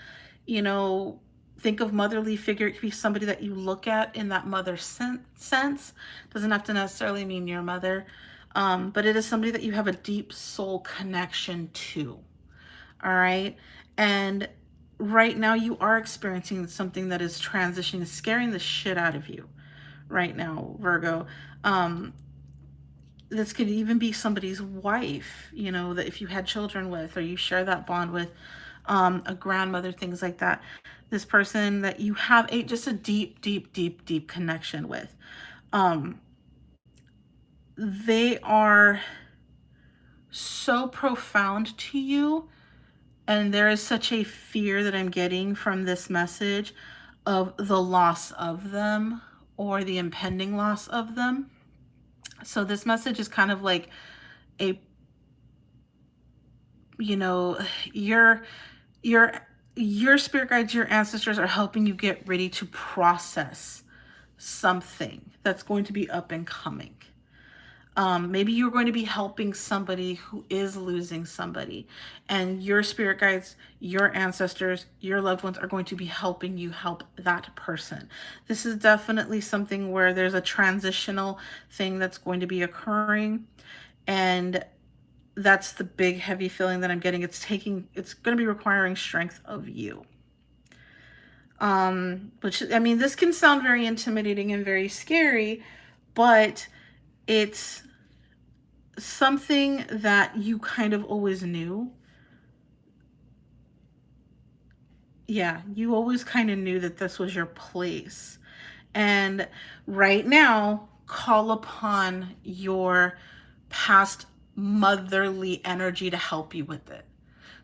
Speaker 1: you know, think of motherly figure, it could be somebody that you look at in that mother sense. Doesn't have to necessarily mean your mother, but it is somebody that you have a deep soul connection to. All right. And right now you are experiencing something that is transitioning, scaring the shit out of you right now, Virgo. This could even be somebody's wife, you know, that if you had children with, or you share that bond with, a grandmother, things like that. This person that you have just a deep, deep, deep, deep connection with. They are so profound to you. And there is such a fear that I'm getting from this message of the loss of them or the impending loss of them. So this message is kind of like a, you know, your spirit guides, your ancestors are helping you get ready to process something that's going to be up and coming. Maybe you're going to be helping somebody who is losing somebody, and your spirit guides, your ancestors, your loved ones are going to be helping you help that person. This is definitely something where there's a transitional thing that's going to be occurring, and that's the big heavy feeling that I'm getting. It's going to be requiring strength of you. Which, I mean, this can sound very intimidating and very scary, but it's something that you kind of always knew. Yeah, you always kind of knew that this was your place. And right now, call upon your past motherly energy to help you with it.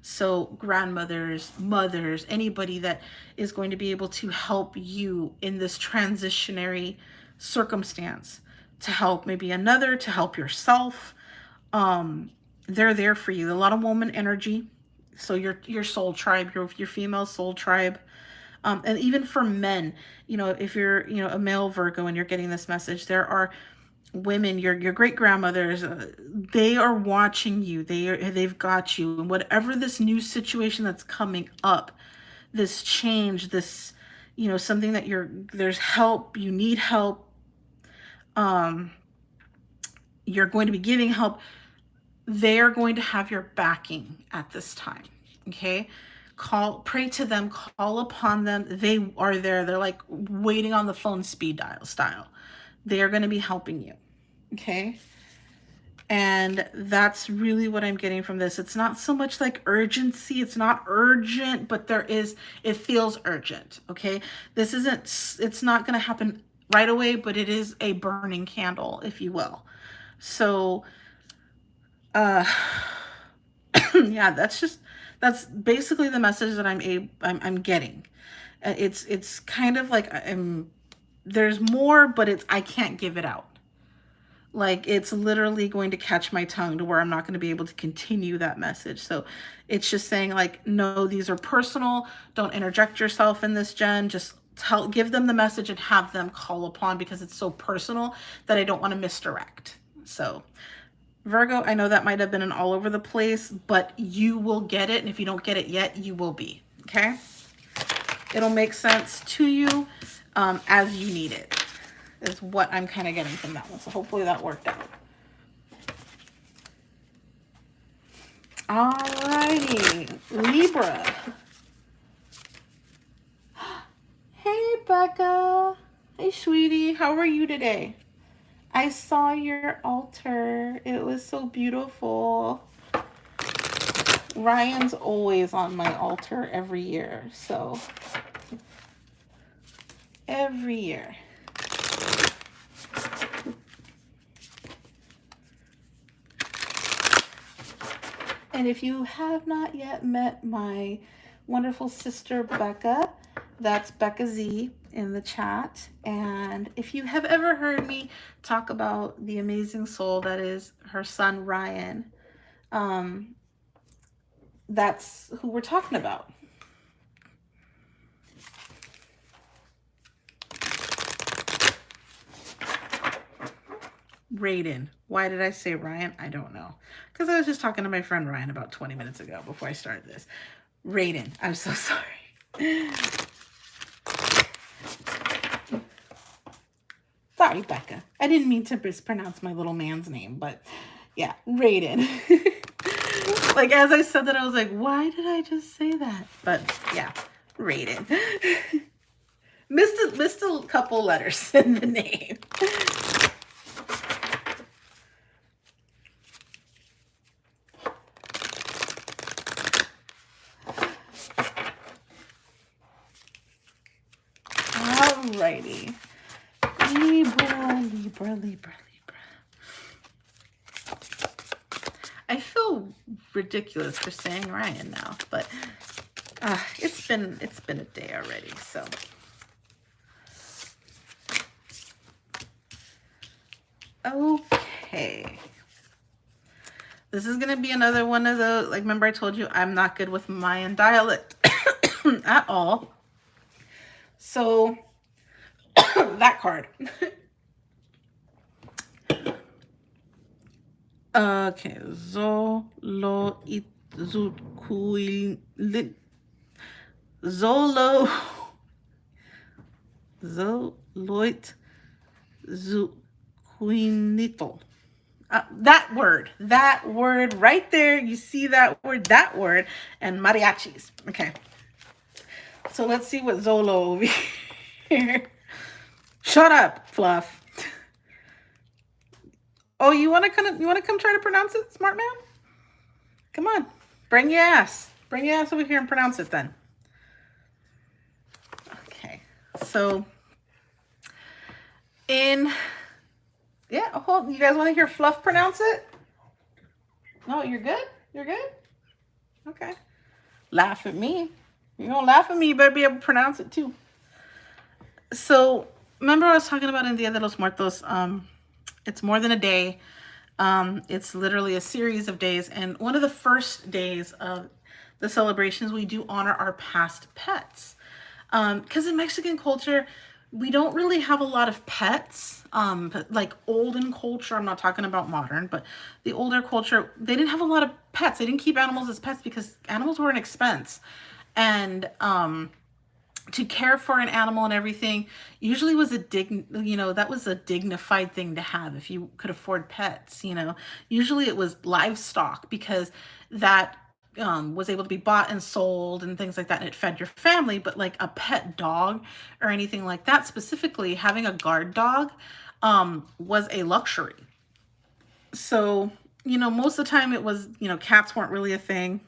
Speaker 1: So grandmothers, mothers, anybody that is going to be able to help you in this transitionary circumstance, to help maybe another, to help yourself. They're there for you. A lot of woman energy. So your soul tribe, your female soul tribe. And even for men, you know, if you're, you know, a male Virgo and you're getting this message, there are women, your great grandmothers, they are watching you. They've got you. And whatever this new situation that's coming up, this change, this, you know, something that there's help, you need help. You're going to be giving help. They are going to have your backing at this time. Okay. Pray to them, call upon them. They are there. They're like waiting on the phone speed dial style. They are going to be helping you. Okay. And that's really what I'm getting from this. It's not so much like urgency. It's not urgent, but it feels urgent. Okay. It's not going to happen right away, but it is a burning candle, if you will. So, yeah, that's basically the message that I'm getting. It's kind of like there's more, but I can't give it out. Like it's literally going to catch my tongue to where I'm not going to be able to continue that message. So it's just saying like, no, these are personal. Don't interject yourself in this, Jen. Just give them the message and have them call upon, because it's so personal that I don't want to misdirect. So Virgo, I know that might have been an all over the place, but you will get it. And if you don't get it yet, you will be. Okay. It'll make sense to you as you need it, is what I'm kind of getting from that one. So hopefully that worked out. Alrighty, Libra. Hey, Becca. Hey, sweetie. How are you today? I saw your altar. It was so beautiful. Ryan's always on my altar every year. So, every year. And if you have not yet met my wonderful sister, Becca, that's Becca Z. in the chat. And if you have ever heard me talk about the amazing soul that is her son, Ryan, that's who we're talking about. Raiden. Why did I say Ryan? I don't know. Because I was just talking to my friend Ryan about 20 minutes ago before I started this. Raiden. I'm so sorry. Sorry, Becca. I didn't mean to mispronounce my little man's name, but yeah, Raiden. Like, as I said that, I was like, why did I just say that? But yeah, Raiden. Missed a couple letters in the name. Alrighty. Libra. I feel ridiculous for saying Ryan now, but it's been a day already, so. Okay. This is gonna be another one of those, like, remember I told you I'm not good with Mayan dialect at all. So that card. Okay, Zoloit Zuquinito. That word right there. You see that word, and mariachis. Okay. So let's see what Zolo over here. Shut up, Fluff. Oh, you want to come try to pronounce it, smart man? Come on, bring your ass over here and pronounce it then. Okay, so you guys want to hear Fluff pronounce it? No, you're good. Okay, laugh at me. You're gonna laugh at me. You better be able to pronounce it too. So remember I was talking about in Dia de los Muertos. It's more than a day. It's literally a series of days. And one of the first days of the celebrations, we do honor our past pets. Because in Mexican culture, we don't really have a lot of pets. But like olden culture, I'm not talking about modern, but the older culture, they didn't have a lot of pets. They didn't keep animals as pets because animals were an expense. And to care for an animal and everything usually was that was a dignified thing to have if you could afford pets. Usually it was livestock because that was able to be bought and sold and things like that, and it fed your family. But like a pet dog or anything like that, specifically having a guard dog, was a luxury. So most of the time it was, cats weren't really a thing,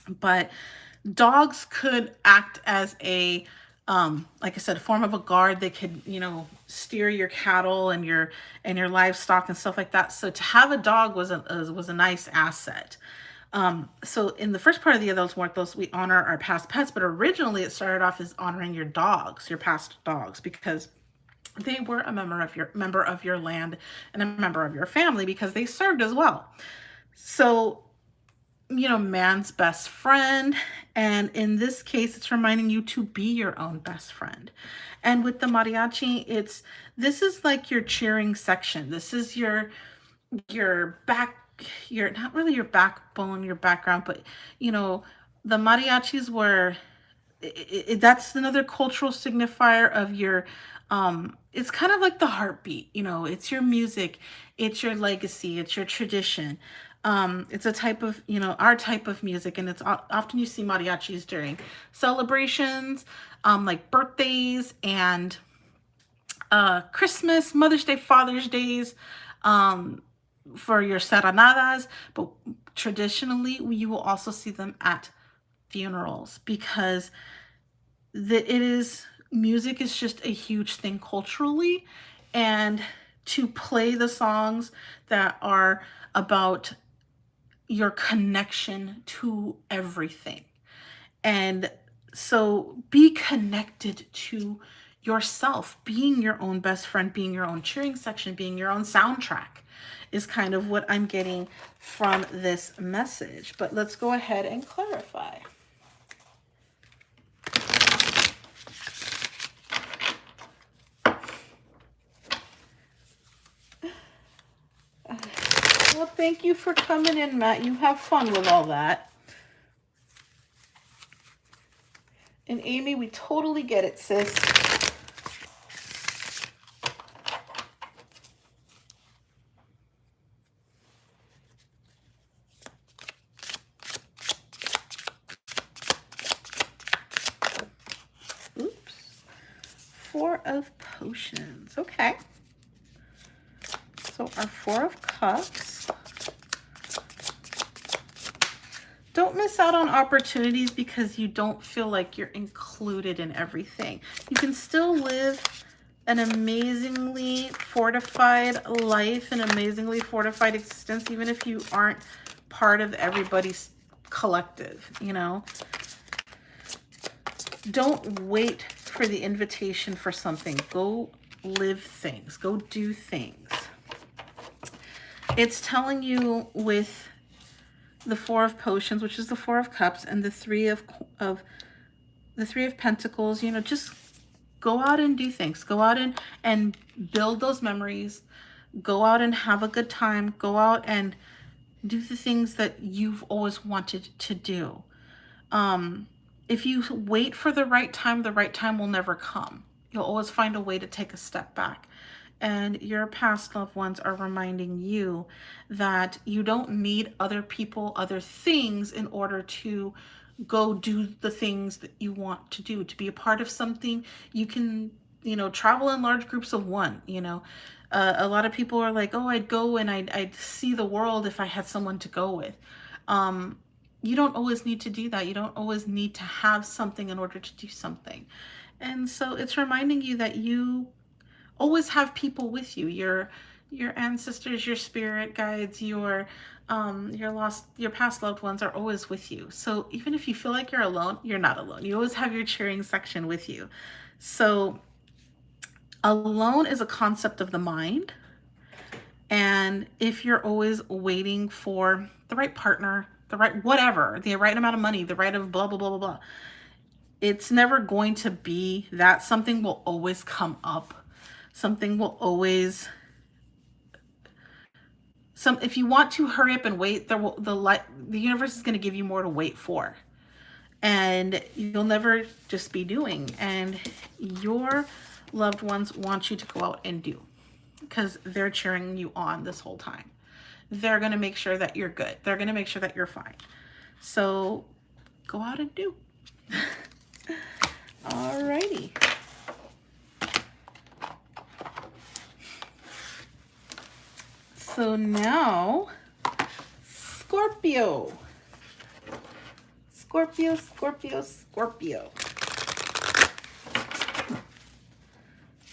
Speaker 1: but dogs could act as a like I said, a form of a guard. They could, steer your cattle and your livestock and stuff like that. So to have a dog was a nice asset. So in the first part of the Dia de los Muertos, we honor our past pets, but originally it started off as honoring your dogs, your past dogs, because they were a member of your land and a member of your family because they served as well. So man's best friend. And in this case, it's reminding you to be your own best friend. And with the mariachi, this is like your cheering section. This is your not really your backbone, your background, but the mariachis were, that's another cultural signifier of your, it's kind of like the heartbeat. It's your music, it's your legacy, it's your tradition. It's a type of, our type of music, and it's often you see mariachis during celebrations, like birthdays and Christmas, Mother's Day, Father's Days, for your serenadas. But traditionally, you will also see them at funerals because music is just a huge thing culturally, and to play the songs that are about your connection to everything. And so be connected to yourself, being your own best friend, being your own cheering section, being your own soundtrack is kind of what I'm getting from this message. But let's go ahead and clarify. Well, thank you for coming in, Matt. You have fun with all that. And Amy, we totally get it, sis. Oops. 4 of Potions. Okay. So our 4 of Cups. Don't miss out on opportunities because you don't feel like you're included in everything. You can still live an amazingly fortified life, an amazingly fortified existence, even if you aren't part of everybody's collective, you know? Don't wait for the invitation for something. Go live things. Go do things. It's telling you with the 4 of Potions, which is the 4 of Cups, and the 3 of Pentacles, you know, just go out and do things. Go out and build those memories. Go out and have a good time. Go out and do the things that you've always wanted to do. If you wait for the right time will never come. You'll always find a way to take a step back. And your past loved ones are reminding you that you don't need other people, other things in order to go do the things that you want to do. To be a part of something, you can, you know, travel in large groups of one, you know. A lot of people are like, oh, I'd go and I'd see the world if I had someone to go with. You don't always need to do that. You don't always need to have something in order to do something. And so it's reminding you that you always have people with you, your ancestors, your spirit guides, your past loved ones are always with you. So even if you feel like you're alone, you're not alone. You always have your cheering section with you. So alone is a concept of the mind. And if you're always waiting for the right partner, the right whatever, the right amount of money, the right of blah, blah, blah, blah, blah, it's never going to be that. Something will always come up. Something will always, if you want to hurry up and wait, the universe is going to give you more to wait for. And you'll never just be doing. And your loved ones want you to go out and do, because they're cheering you on this whole time. They're going to make sure that you're good. They're going to make sure that you're fine. So go out and do. Alrighty. So now, Scorpio. Scorpio, Scorpio, Scorpio.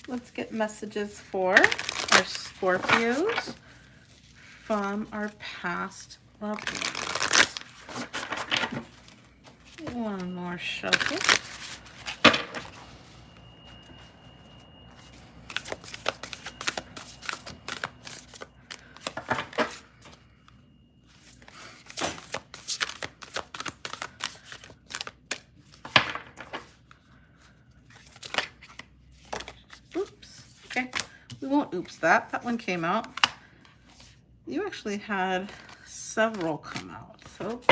Speaker 1: Let's get messages for our Scorpios from our past loved ones. One more shuffle. Oops, that one came out. You actually had several come out. So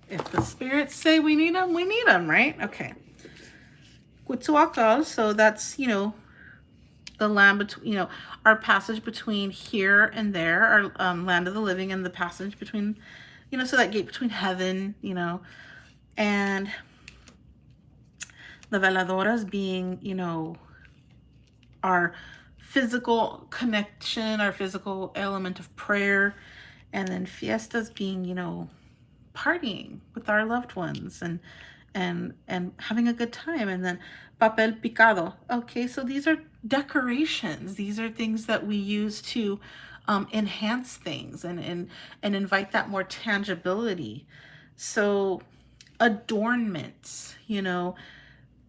Speaker 1: if the spirits say we need them, right? Okay. Quetzalcoatl, so that's, you know, the land between, you know, our passage between here and there, our land of the living, and the passage between, you know, so that gate between heaven, you know, and the veladoras being, you know, our physical connection, our physical element of prayer, and then fiestas being, you know, partying with our loved ones and having a good time. And then papel picado. Okay, so these are decorations. These are things that we use to enhance things and invite that more tangibility. So adornments, you know,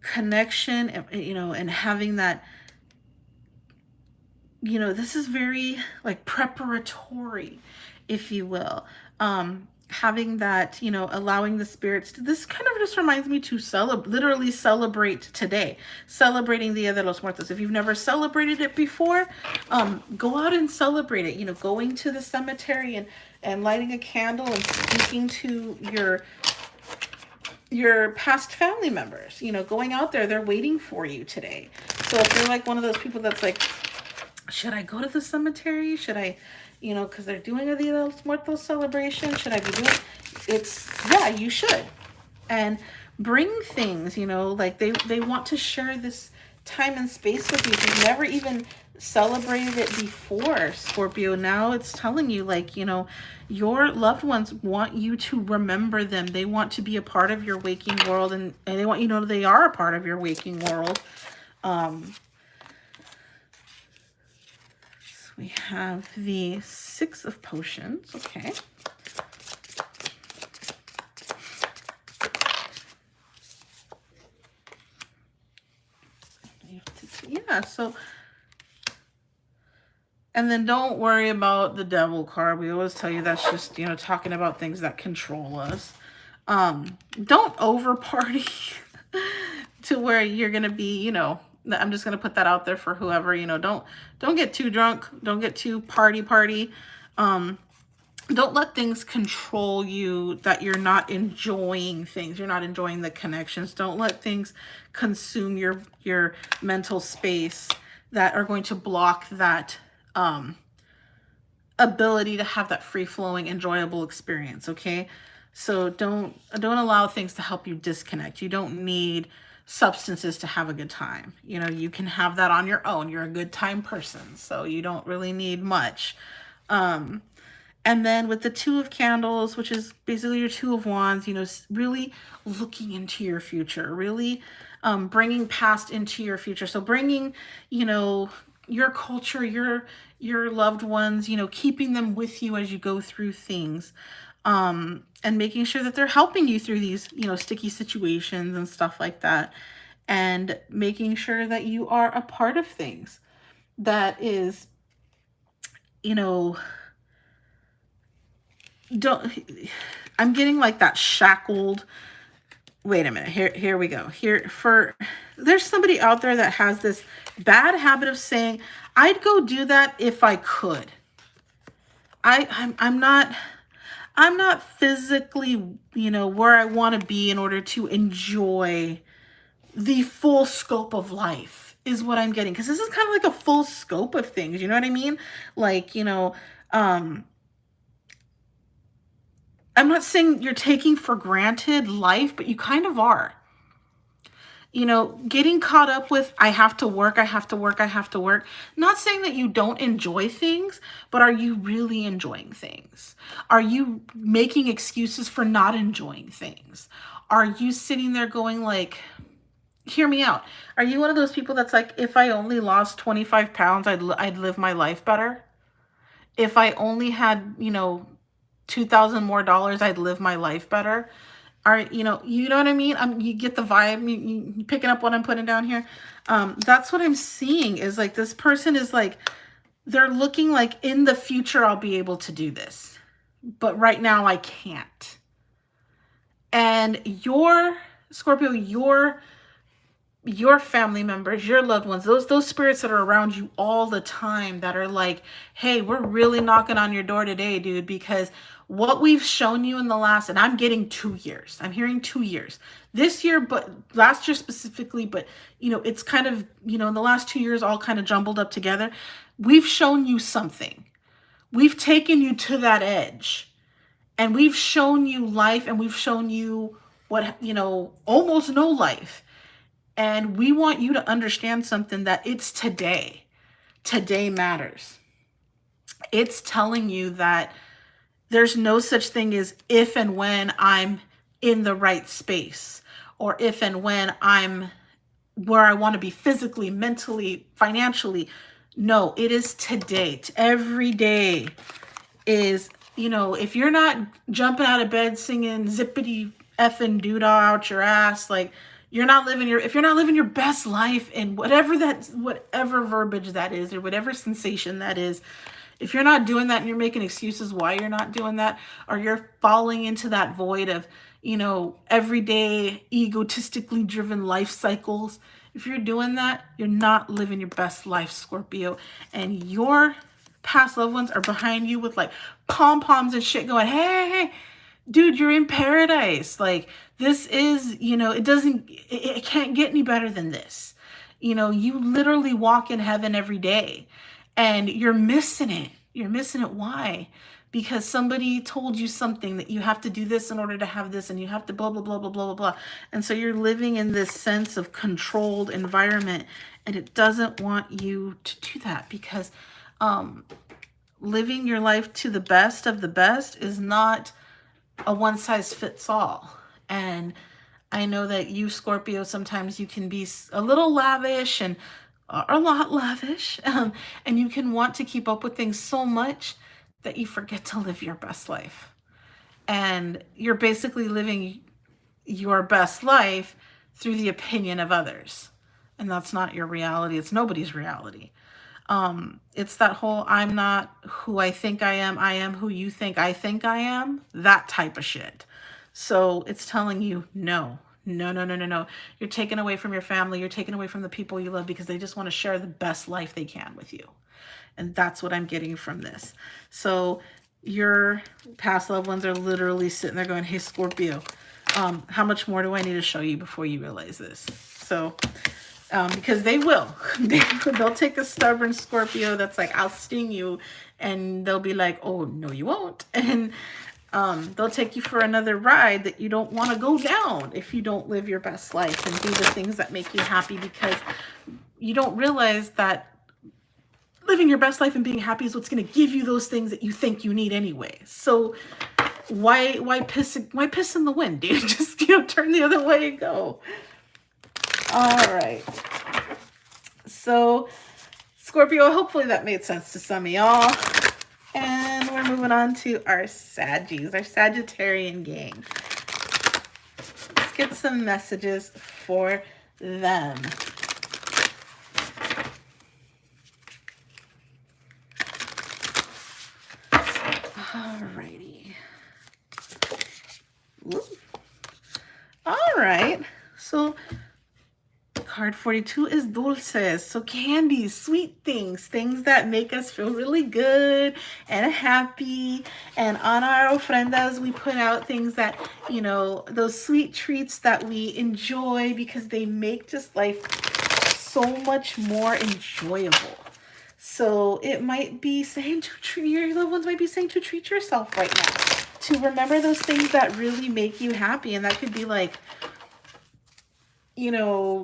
Speaker 1: connection, and having that, this is very like preparatory, if you will. Having that, allowing the spirits to, this kind of just reminds me to literally celebrate today, celebrating Dia de los Muertos. If you've never celebrated it before, go out and celebrate it, going to the cemetery and lighting a candle and speaking to your past family members, going out there, they're waiting for you today. So if you're like one of those people that's like, should I go to the cemetery? Should I, because they're doing a Dia de los Muertos celebration, should I be doing yeah, you should. And bring things, like they want to share this time and space with you. If you've never even celebrated it before, Scorpio, now it's telling you, like, your loved ones want you to remember them. They want to be a part of your waking world, and they want you to know they are a part of your waking world. We have the Six of Potions. Okay. Yeah, so, and then don't worry about the Devil card. We always tell you that's just, talking about things that control us. Don't over party to where you're going to be, I'm just going to put that out there for whoever, don't get too drunk. Don't get too party. Don't let things control you, that you're not enjoying things. You're not enjoying the connections. Don't let things consume your mental space that are going to block that ability to have that free-flowing, enjoyable experience, okay? So don't allow things to help you disconnect. You don't need substances to have a good time. You can have that on your own. You're a good time person, so you don't really need much. And then with the Two of Candles, which is basically your Two of Wands, really looking into your future, really bringing past into your future. So bringing, your culture, your loved ones, keeping them with you as you go through things, and making sure that they're helping you through these, sticky situations and stuff like that, and making sure that you are a part of things that is, I'm getting like that shackled. Wait a minute. Here we go. There's somebody out there that has this bad habit of saying, I'd go do that if I could. I'm not physically, where I want to be in order to enjoy the full scope of life, is what I'm getting. Because this is kind of like a full scope of things. You know what I mean? Like, I'm not saying you're taking for granted life, but you kind of are. Getting caught up with, I have to work. Not saying that you don't enjoy things, but are you really enjoying things? Are you making excuses for not enjoying things? Are you sitting there going like, hear me out. Are you one of those people that's like, if I only lost 25 pounds, I'd live my life better? If I only had, $2,000 more, I'd live my life better? You know what I mean? You get the vibe, you picking up what I'm putting down here. That's what I'm seeing, is like, this person is like, they're looking like, in the future, I'll be able to do this, but right now I can't. And your Scorpio, your family members, your loved ones, those spirits that are around you all the time, that are like, hey, we're really knocking on your door today, dude, because what we've shown you in the last, and I'm getting 2 years, I'm hearing 2 years this year, but last year specifically, but it's kind of, in the last 2 years, all kind of jumbled up together. We've shown you something. We've taken you to that edge, and we've shown you life, and we've shown you what, almost no life. And we want you to understand something, that it's today. Today matters. It's telling you that there's no such thing as if and when I'm in the right space, or if and when I'm where I want to be physically, mentally, financially. No, it is today. Every day is, if you're not jumping out of bed singing zippity effing doodah out your ass, like, if you're not living your best life, and whatever verbiage that is, or whatever sensation that is, if you're not doing that and you're making excuses why you're not doing that, or you're falling into that void of, everyday egotistically driven life cycles, if you're doing that, you're not living your best life, Scorpio. And your past loved ones are behind you with like pom-poms and shit going, hey, dude, you're in paradise. Like, this is, it can't get any better than this. You literally walk in heaven every day, and you're missing it. You're missing it. Why? Because somebody told you something, that you have to do this in order to have this, and you have to blah, blah, blah, blah, blah, blah, blah. And so you're living in this sense of controlled environment, and it doesn't want you to do that, because living your life to the best of the best is not a one size fits all. And I know that you, Scorpio, sometimes you can be a little lavish, and a lot lavish, and you can want to keep up with things so much that you forget to live your best life. And you're basically living your best life through the opinion of others. And that's not your reality. It's nobody's reality. It's that whole, I'm not who I think I am who you think I am, that type of shit. So it's telling you, no. You're taken away from your family. You're taken away from the people you love, because they just want to share the best life they can with you. And that's what I'm getting from this. So your past loved ones are literally sitting there going, hey, Scorpio, how much more do I need to show you before you realize this? So, because they will. They'll take a stubborn Scorpio that's like, I'll sting you. And they'll be like, oh, no, you won't. And they'll take you for another ride that you don't want to go down if you don't live your best life and do the things that make you happy, because you don't realize that living your best life and being happy is what's going to give you those things that you think you need anyway. So why piss in the wind, dude? Just, turn the other way and go. All right. So Scorpio, hopefully that made sense to some of y'all. And we're moving on to our Saggies, our Sagittarian gang. Let's get some messages for them. Alrighty. All right. So card 42 is dulces. So candies, sweet things that make us feel really good and happy. And on our ofrendas, we put out things that, those sweet treats that we enjoy, because they make just life so much more enjoyable. So it might be saying to treat, your loved ones might be saying to treat yourself right now, to remember those things that really make you happy. And that could be like, you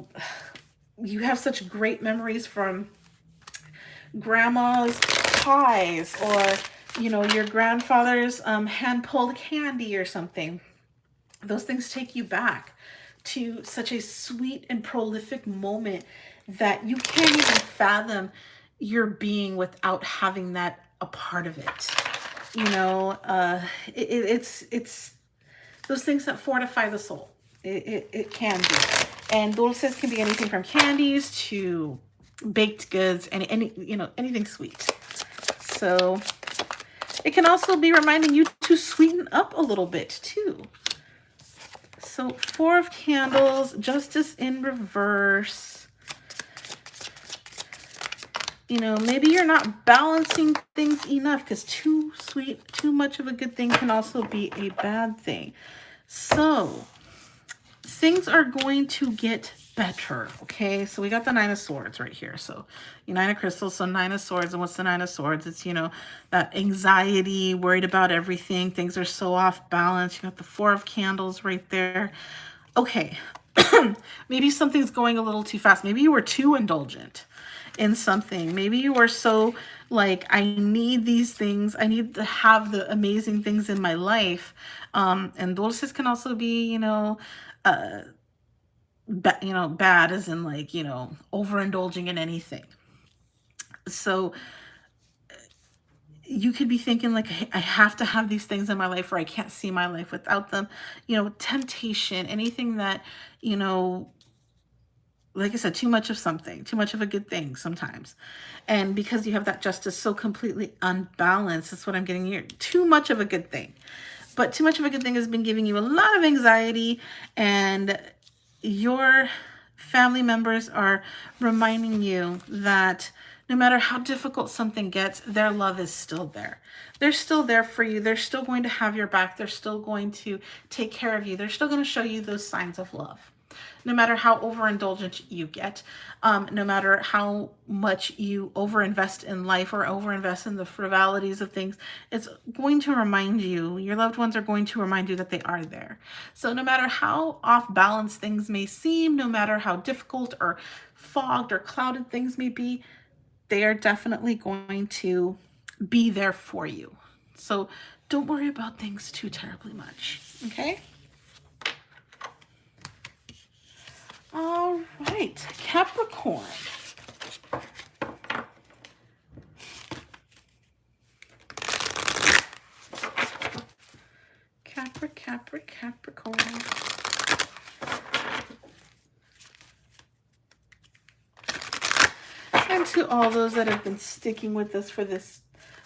Speaker 1: have such great memories from grandma's pies, or, your grandfather's hand-pulled candy or something. Those things take you back to such a sweet and prolific moment that you can't even fathom your being without having that a part of it. It's those things that fortify the soul. It can be. And dulces can be anything from candies to baked goods, and anything sweet. So it can also be reminding you to sweeten up a little bit too. So 4 of Candles, Justice in reverse. Maybe you're not balancing things enough, because too sweet, too much of a good thing can also be a bad thing. So things are going to get better, okay? So we got the 9 of Swords right here. So 9 of Crystals, so 9 of Swords. And what's the 9 of Swords? It's, that anxiety, worried about everything. Things are so off balance. You got the 4 of Candles right there. Okay, maybe something's going a little too fast. Maybe you were too indulgent in something. Maybe you were so like, I need these things. I need to have the amazing things in my life. And dulces can also be, bad as in like, overindulging in anything. So you could be thinking like, I have to have these things in my life, or I can't see my life without them. Temptation, anything that, like I said, too much of something, too much of a good thing sometimes. And because you have that justice so completely unbalanced, that's what I'm getting here. Too much of a good thing. But too much of a good thing has been giving you a lot of anxiety, and your family members are reminding you that no matter how difficult something gets, their love is still there. They're still there for you. They're still going to have your back. They're still going to take care of you. They're still going to show you those signs of love. No matter how overindulgent you get, no matter how much you overinvest in life or overinvest in the frivolities of things, it's going to remind you, your loved ones are going to remind you that they are there. So no matter how off balance things may seem, no matter how difficult or fogged or clouded things may be, they are definitely going to be there for you. So don't worry about things too terribly much, okay? All right, Capricorn. Capricorn. And to all those that have been sticking with us for this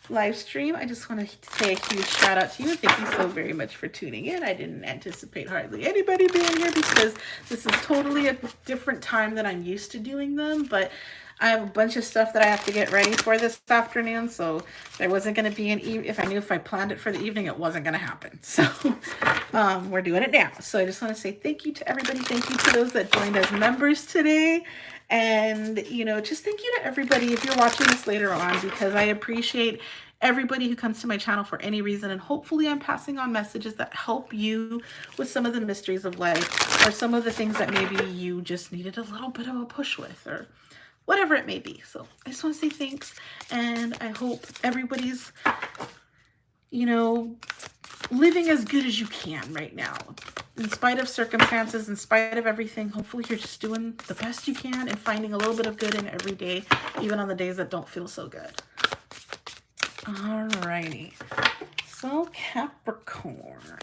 Speaker 1: live stream, I just want to say a huge shout out to you. Thank you so very much for tuning in. I didn't anticipate hardly anybody being here because this is totally a different time than I'm used to doing them, but I have a bunch of stuff that I have to get ready for this afternoon, so there wasn't going to be if I planned it for the evening, it wasn't going to happen. So we're doing it now. So I just want to say thank you to everybody. Thank you to those that joined as members today. And, just thank you to everybody if you're watching this later on, because I appreciate everybody who comes to my channel for any reason. And hopefully I'm passing on messages that help you with some of the mysteries of life, or some of the things that maybe you just needed a little bit of a push with, or whatever it may be. So I just want to say thanks. And I hope everybody's, living as good as you can right now. In spite of circumstances, in spite of everything, hopefully you're just doing the best you can and finding a little bit of good in every day, even on the days that don't feel so good. All righty. So Capricorn.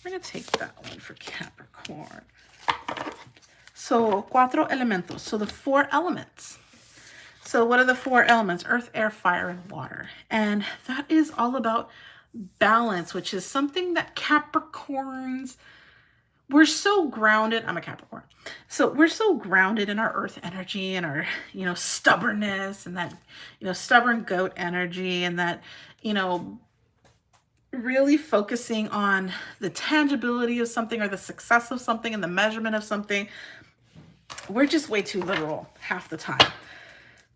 Speaker 1: We're going to take that one for Capricorn. So, cuatro elementos. So the 4 elements. So what are the 4 elements? Earth, air, fire, and water. And that is all about balance, which is something that Capricorns, we're so grounded. I'm a Capricorn. So we're so grounded in our earth energy and our, stubbornness, and that, stubborn goat energy, and that, really focusing on the tangibility of something, or the success of something, and the measurement of something. We're just way too literal half the time.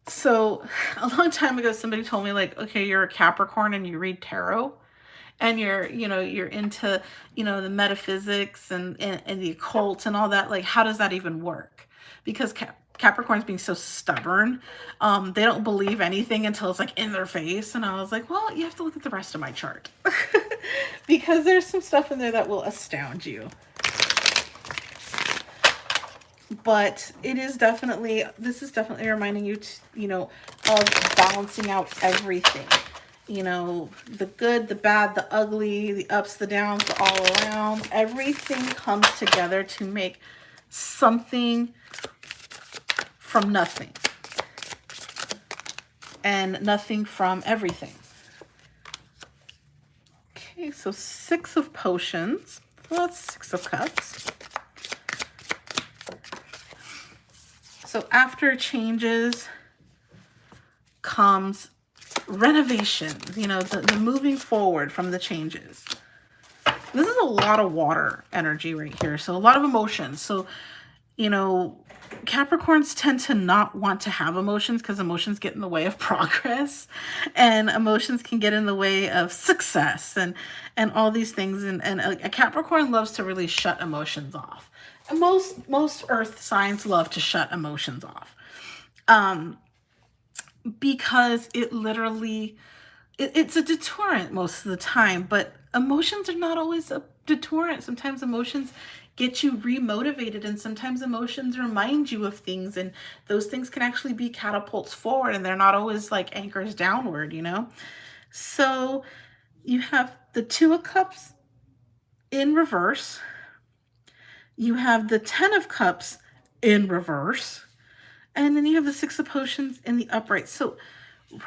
Speaker 1: So a long time ago, somebody told me, like, okay, you're a Capricorn and you read tarot, and you're into, the metaphysics and the occult and all that. Like, how does that even work? Because Capricorns being so stubborn, they don't believe anything until it's like in their face. And I was like, well, you have to look at the rest of my chart because there's some stuff in there that will astound you. But this is definitely reminding you, of balancing out everything. The good, the bad, the ugly, the ups, the downs, the all around. Everything comes together to make something from nothing. And nothing from everything. Okay, so 6 of potions. Well, that's 6 of cups. So after changes comes renovation, the moving forward from the changes. This is a lot of water energy right here. So a lot of emotions. So, Capricorns tend to not want to have emotions because emotions get in the way of progress, and emotions can get in the way of success and all these things. And a Capricorn loves to really shut emotions off. Most earth signs love to shut emotions off, because it literally, it's a deterrent most of the time, but emotions are not always a deterrent. Sometimes emotions get you remotivated, and sometimes emotions remind you of things, and those things can actually be catapults forward, and they're not always like anchors downward, So you have the 2 of Cups in reverse. You have the 10 of Cups in reverse. And then you have the 6 of Potions in the upright. So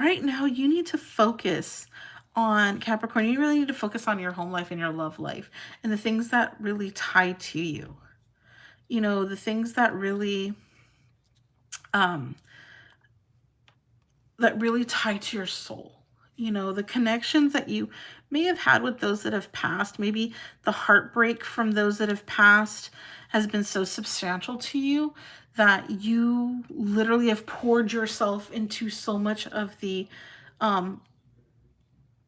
Speaker 1: right now you need to focus on Capricorn. You really need to focus on your home life and your love life and the things that really tie to you. You know, the things that really um tie to your soul. You know, the connections that you may have had with those that have passed, maybe the heartbreak from those that have passed has been so substantial to you that you literally have poured yourself into so much of the um,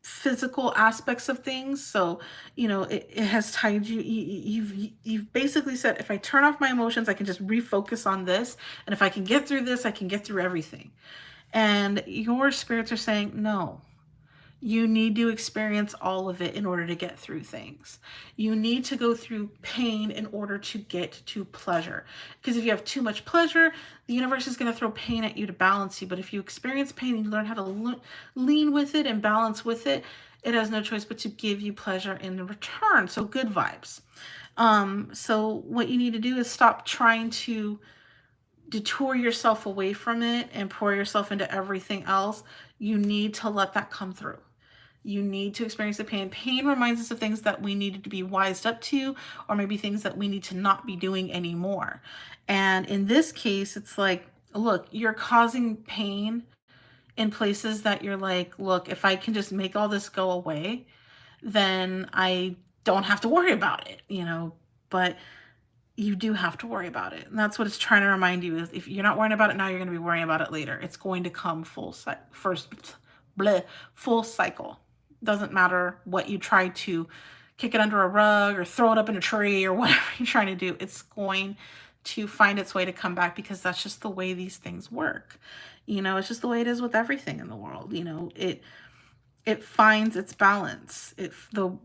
Speaker 1: physical aspects of things. So, you know, it has tied you. You've basically said, if I turn off my emotions, I can just refocus on this. And if I can get through this, I can get through everything. And your spirits are saying, no, you need to experience all of it in order to get through things. You need to go through pain in order to get to pleasure. Because if you have too much pleasure, the universe is going to throw pain at you to balance you. But if you experience pain and you learn how to lean with it and balance with it, it has no choice but to give you pleasure in return. So good vibes. So what you need to do is stop trying to detour yourself away from it and pour yourself into everything else. You need to let that come through. You need to experience the pain. Pain reminds us of things that we needed to be wised up to, or maybe things that we need to not be doing anymore. And in this case, it's like, look, you're causing pain in places that you're like, look, if I can just make all this go away, then I don't have to worry about it, you know. But you do have to worry about it. And that's what it's trying to remind you is if you're not worrying about it now, you're going to be worrying about it later. It's going to come full cycle. Doesn't matter what you try to kick it under a rug or throw it up in a tree or whatever you're trying to do. It's going to find its way to come back because that's just the way these things work. You know, it's just the way it is with everything in the world. You know, it finds its balance. The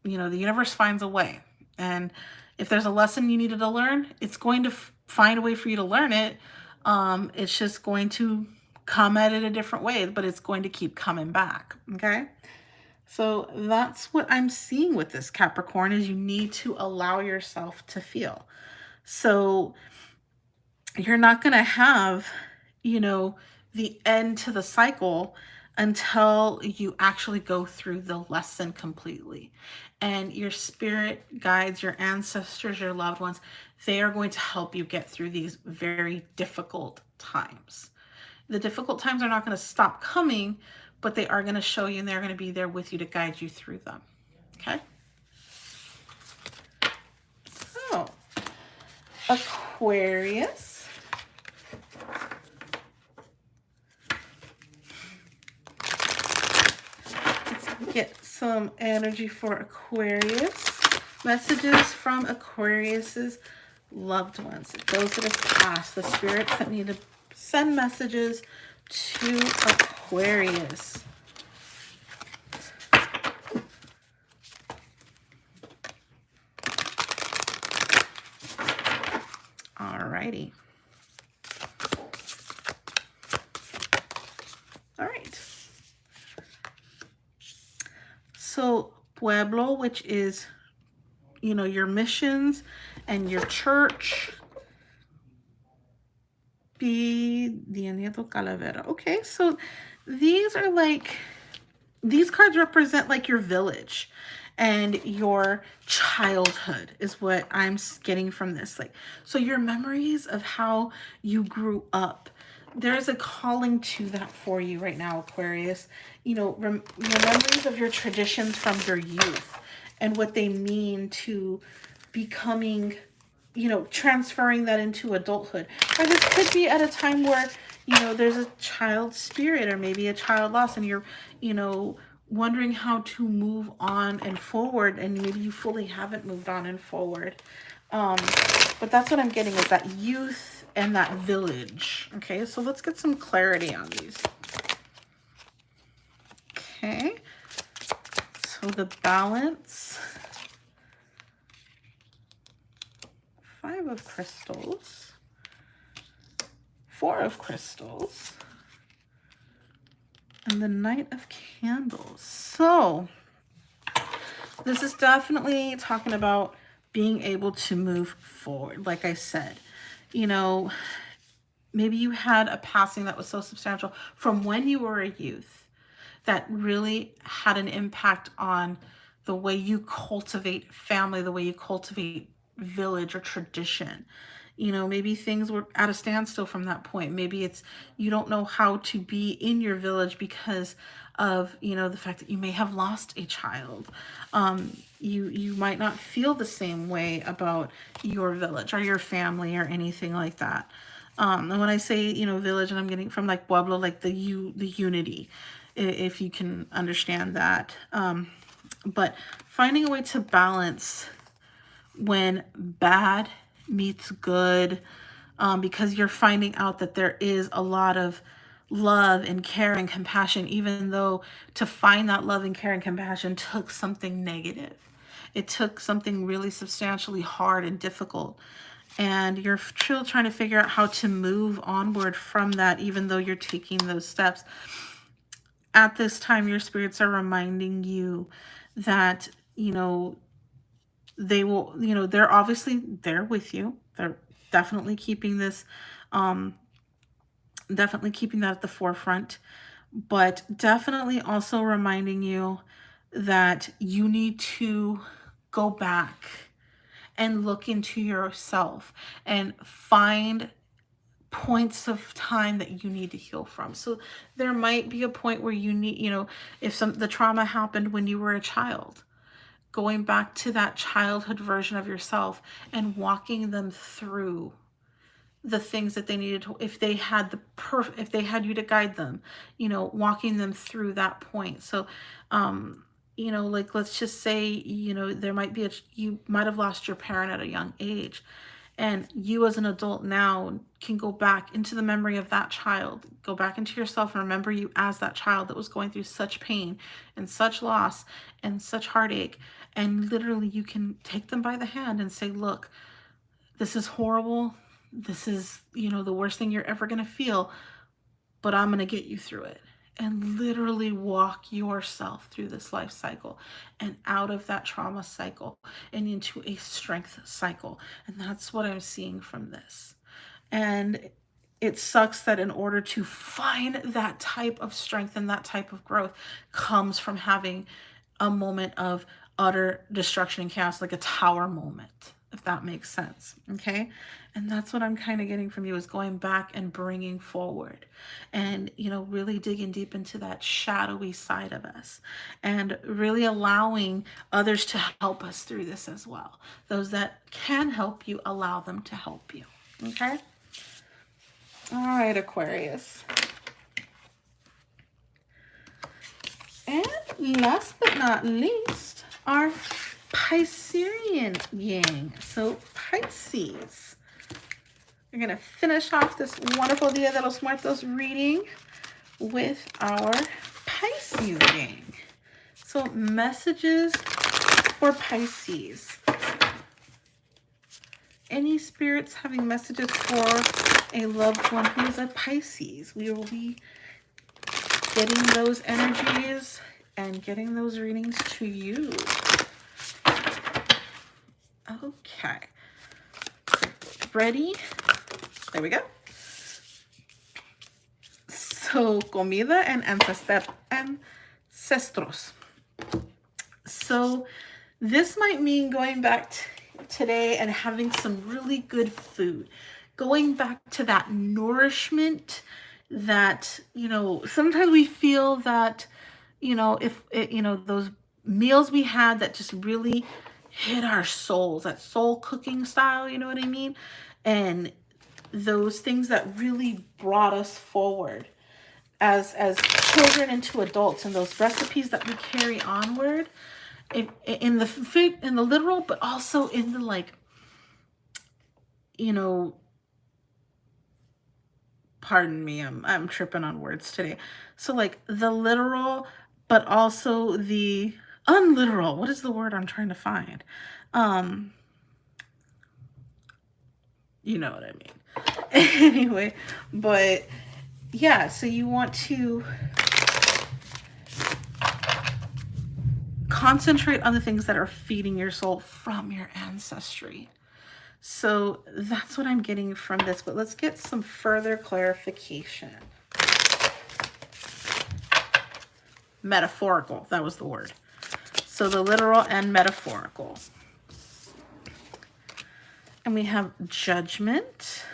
Speaker 1: universe finds a way. And if there's a lesson you needed to learn, it's going to find a way for you to learn it. It's just going to come at it a different way, but it's going to keep coming back. Okay. So that's what I'm seeing with this Capricorn is you need to allow yourself to feel. So you're not going to have, the end to the cycle until you actually go through the lesson completely. And your spirit guides, your ancestors, your loved ones, they are going to help you get through these very difficult times. The difficult times are not going to stop coming, but they are going to show you and they're going to be there with you to guide you through them. Okay? So, Aquarius. Get some energy for Aquarius. Messages from Aquarius's loved ones, those that have passed, the spirits that need to send messages to Aquarius. Alrighty. All right. So Pueblo, which is, your missions and your church. Calavera. Okay, so these cards represent like your village and your childhood is what I'm getting from this. So your memories of how you grew up. There's a calling to that for you right now, Aquarius. Your memories of your traditions from your youth and what they mean to becoming, transferring that into adulthood. Or this could be at a time where, there's a child spirit or maybe a child loss and you're, wondering how to move on and forward and maybe you fully haven't moved on and forward. But that's what I'm getting is that youth and that village. Okay, so let's get some clarity on these. Okay, so the balance, 5 of crystals, 4 of crystals, and the Knight of Candles. So this is definitely talking about being able to move forward. Like I said, you know, maybe you had a passing that was so substantial from when you were a youth that really had an impact on the way you cultivate family, the way you cultivate village or tradition. You know, maybe things were at a standstill from that point. Maybe it's you don't know how to be in your village because of, you know, the fact that you may have lost a child. You might not feel the same way about your village or your family or anything like that. And when I say, you know, village, and I'm getting from like Pueblo, like the unity, if you can understand that. But finding a way to balance when bad meets good, because you're finding out that there is a lot of love and care and compassion, even though to find that love and care and compassion took something negative. It took something really substantially hard and difficult. And you're still trying to figure out how to move onward from that, even though you're taking those steps. At this time, your spirits are reminding you that, you know, they will, you know, they're obviously there with you. They're definitely keeping this, definitely keeping that at the forefront, but definitely also reminding you that you need to go back and look into yourself and find points of time that you need to heal from. So there might be a point where you need, you know, if the trauma happened when you were a child, going back to that childhood version of yourself and walking them through the things that they needed to, if they had if they had you to guide them, you know, walking them through that point. So you know, like let's just say, you know, there might be you might have lost your parent at a young age, and you as an adult now can go back into the memory of that child, go back into yourself and remember you as that child that was going through such pain and such loss and such heartache. And literally you can take them by the hand and say, look, this is horrible. This is, you know, the worst thing you're ever going to feel, but I'm going to get you through it. And literally walk yourself through this life cycle and out of that trauma cycle and into a strength cycle. And that's what I'm seeing from this. And it sucks that in order to find that type of strength and that type of growth comes from having a moment of utter destruction and chaos, like a tower moment, if that makes sense. Okay. And that's what I'm kind of getting from you, is going back and bringing forward and, you know, really digging deep into that shadowy side of us and really allowing others to help us through this as well. Those that can help you, allow them to help you. Okay. All right, Aquarius. And last but not least, our Piscean yang. So Pisces. We're going to finish off this wonderful Dia de los Muertos reading with our Pisces yang. So messages for Pisces. Any spirits having messages for a loved one who is a Pisces? We will be getting those energies and getting those readings to you. Okay. Ready? There we go. So, comida and ancestros. So, this might mean going back today and having some really good food. Going back to that nourishment that, you know, sometimes we feel that, you know, if it, you know, those meals we had that just really hit our souls, that soul cooking style, you know what I mean? And those things that really brought us forward as children into adults, and those recipes that we carry onward in the literal, but also in the, like, you know, pardon me, I'm tripping on words today. So like the literal, but also the unliteral. What is the word I'm trying to find? You know what I mean. Anyway, but yeah, so you want to concentrate on the things that are feeding your soul from your ancestry. So that's what I'm getting from this, but let's get some further clarification. Metaphorical, that was the word. So the literal and metaphorical. And we have judgment.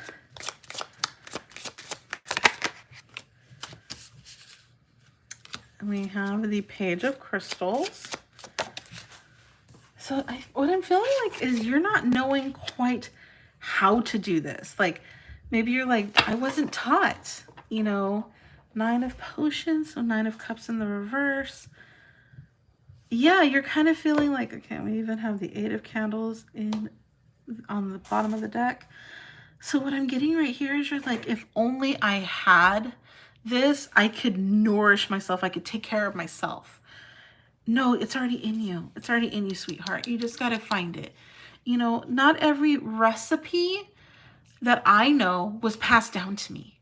Speaker 1: And we have the Page of Crystals. So what I'm feeling like is you're not knowing quite how to do this. Like maybe you're like, I wasn't taught, you know, 9 of Potions, so 9 of Cups in the reverse. Yeah, you're kind of feeling like, okay, we even have the 8 of Candles on the bottom of the deck. So what I'm getting right here is you're like, if only I had this, I could nourish myself. I could take care of myself. No, it's already in you. It's already in you, sweetheart. You just got to find it. You know, not every recipe that I know was passed down to me.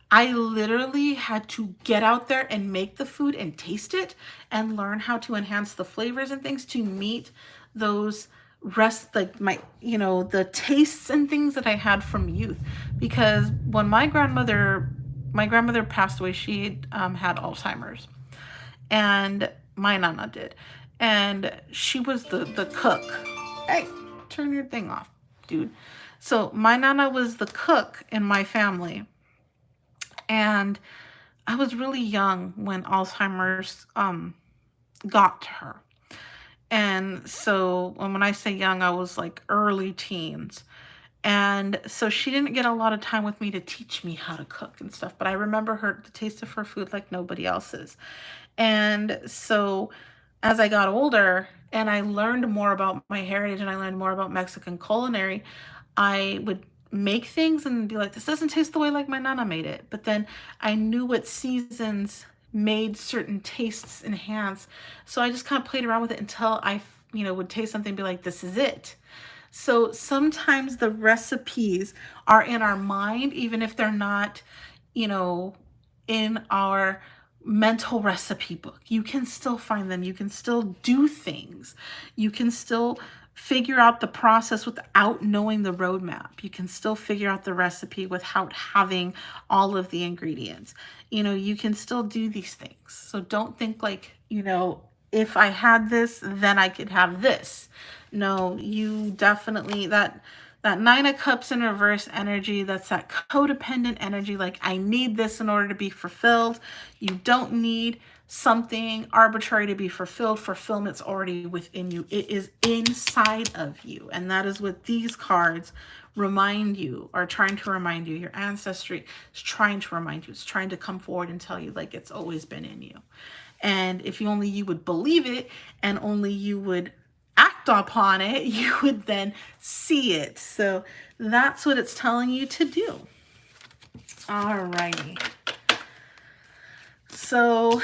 Speaker 1: I literally had to get out there and make the food and taste it and learn how to enhance the flavors and things to meet those like the tastes and things that I had from youth. Because when my grandmother passed away, she had Alzheimer's, and my nana did, and she was the cook. Hey, turn your thing off, dude. So my nana was the cook in my family, and I was really young when Alzheimer's got to her. And so when I say young, I was like early teens. And so she didn't get a lot of time with me to teach me how to cook and stuff. But I remember the taste of her food like nobody else's. And so as I got older and I learned more about my heritage and I learned more about Mexican culinary, I would make things and be like, this doesn't taste the way like my nana made it. But then I knew what seasons made certain tastes enhance. So I just kind of played around with it until I, would taste something and be like, this is it. So sometimes the recipes are in our mind, even if they're not, in our mental recipe book. You can still find them. You can still do things. You can still figure out the process without knowing the roadmap. You can still figure out the recipe without having all of the ingredients. You can still do these things. So don't think like, if I had this, then I could have this. No, you definitely, that 9 of Cups in reverse energy, that's that codependent energy, like I need this in order to be fulfilled. You don't need something arbitrary to be fulfilled. Fulfillment's already within you. It is inside of you. And that is what these cards remind you, are trying to remind you. Your ancestry is trying to remind you. It's trying to come forward and tell you like it's always been in you. And if only you would believe it and only you would act upon it, you would then see it. So that's what it's telling you to do. Alrighty. So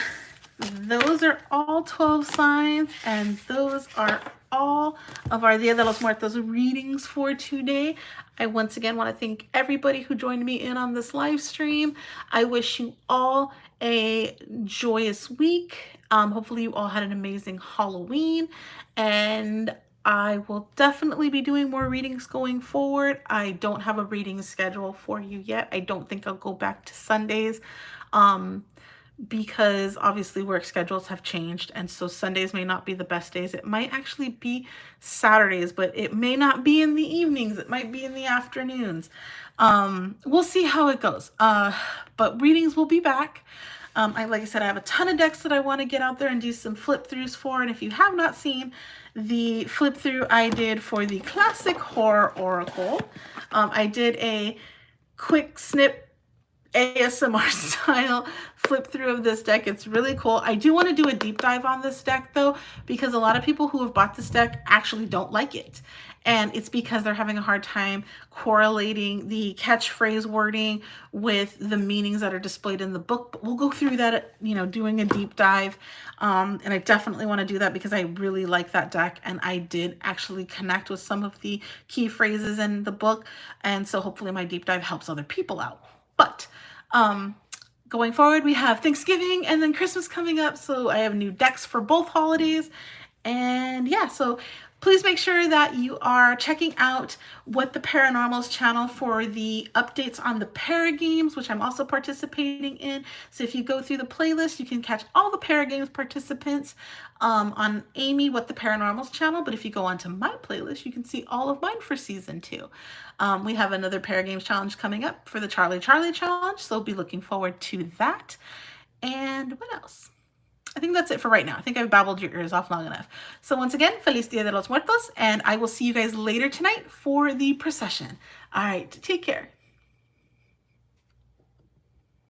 Speaker 1: those are all 12 signs, and those are all of our Dia de los Muertos readings for today. I once again want to thank everybody who joined me in on this live stream. I wish you all a joyous week. Hopefully you all had an amazing Halloween, and I will definitely be doing more readings going forward. I don't have a reading schedule for you yet. I don't think I'll go back to Sundays. Because obviously work schedules have changed, and so Sundays may not be the best days. It might actually be Saturdays, but it may not be in the evenings. It might be in the afternoons. We'll see how it goes. But readings will be back. Like I said, I have a ton of decks that I want to get out there and do some flip throughs for. And if you have not seen the flip through I did for the Classic Horror Oracle, I did a quick snip ASMR style flip through of this deck. It's really cool. I do want to do a deep dive on this deck though, because a lot of people who have bought this deck actually don't like it. And it's because they're having a hard time correlating the catchphrase wording with the meanings that are displayed in the book. But we'll go through that, doing a deep dive. And I definitely want to do that because I really like that deck. And I did actually connect with some of the key phrases in the book. And so hopefully my deep dive helps other people out. But going forward, we have Thanksgiving and then Christmas coming up. So I have new decks for both holidays. And yeah, so please make sure that you are checking out What the Paranormal's channel for the updates on the para games, which I'm also participating in. So if you go through the playlist, you can catch all the para games participants on Amy What the Paranormal's channel. But if you go onto my playlist, you can see all of mine for season 2. We have another para games challenge coming up for the Charlie challenge, so be looking forward to that. And what else? I think that's it for right now. I think I've babbled your ears off long enough. So once again, Feliz Dia de los Muertos, and I will see you guys later tonight for the procession. All right, take care.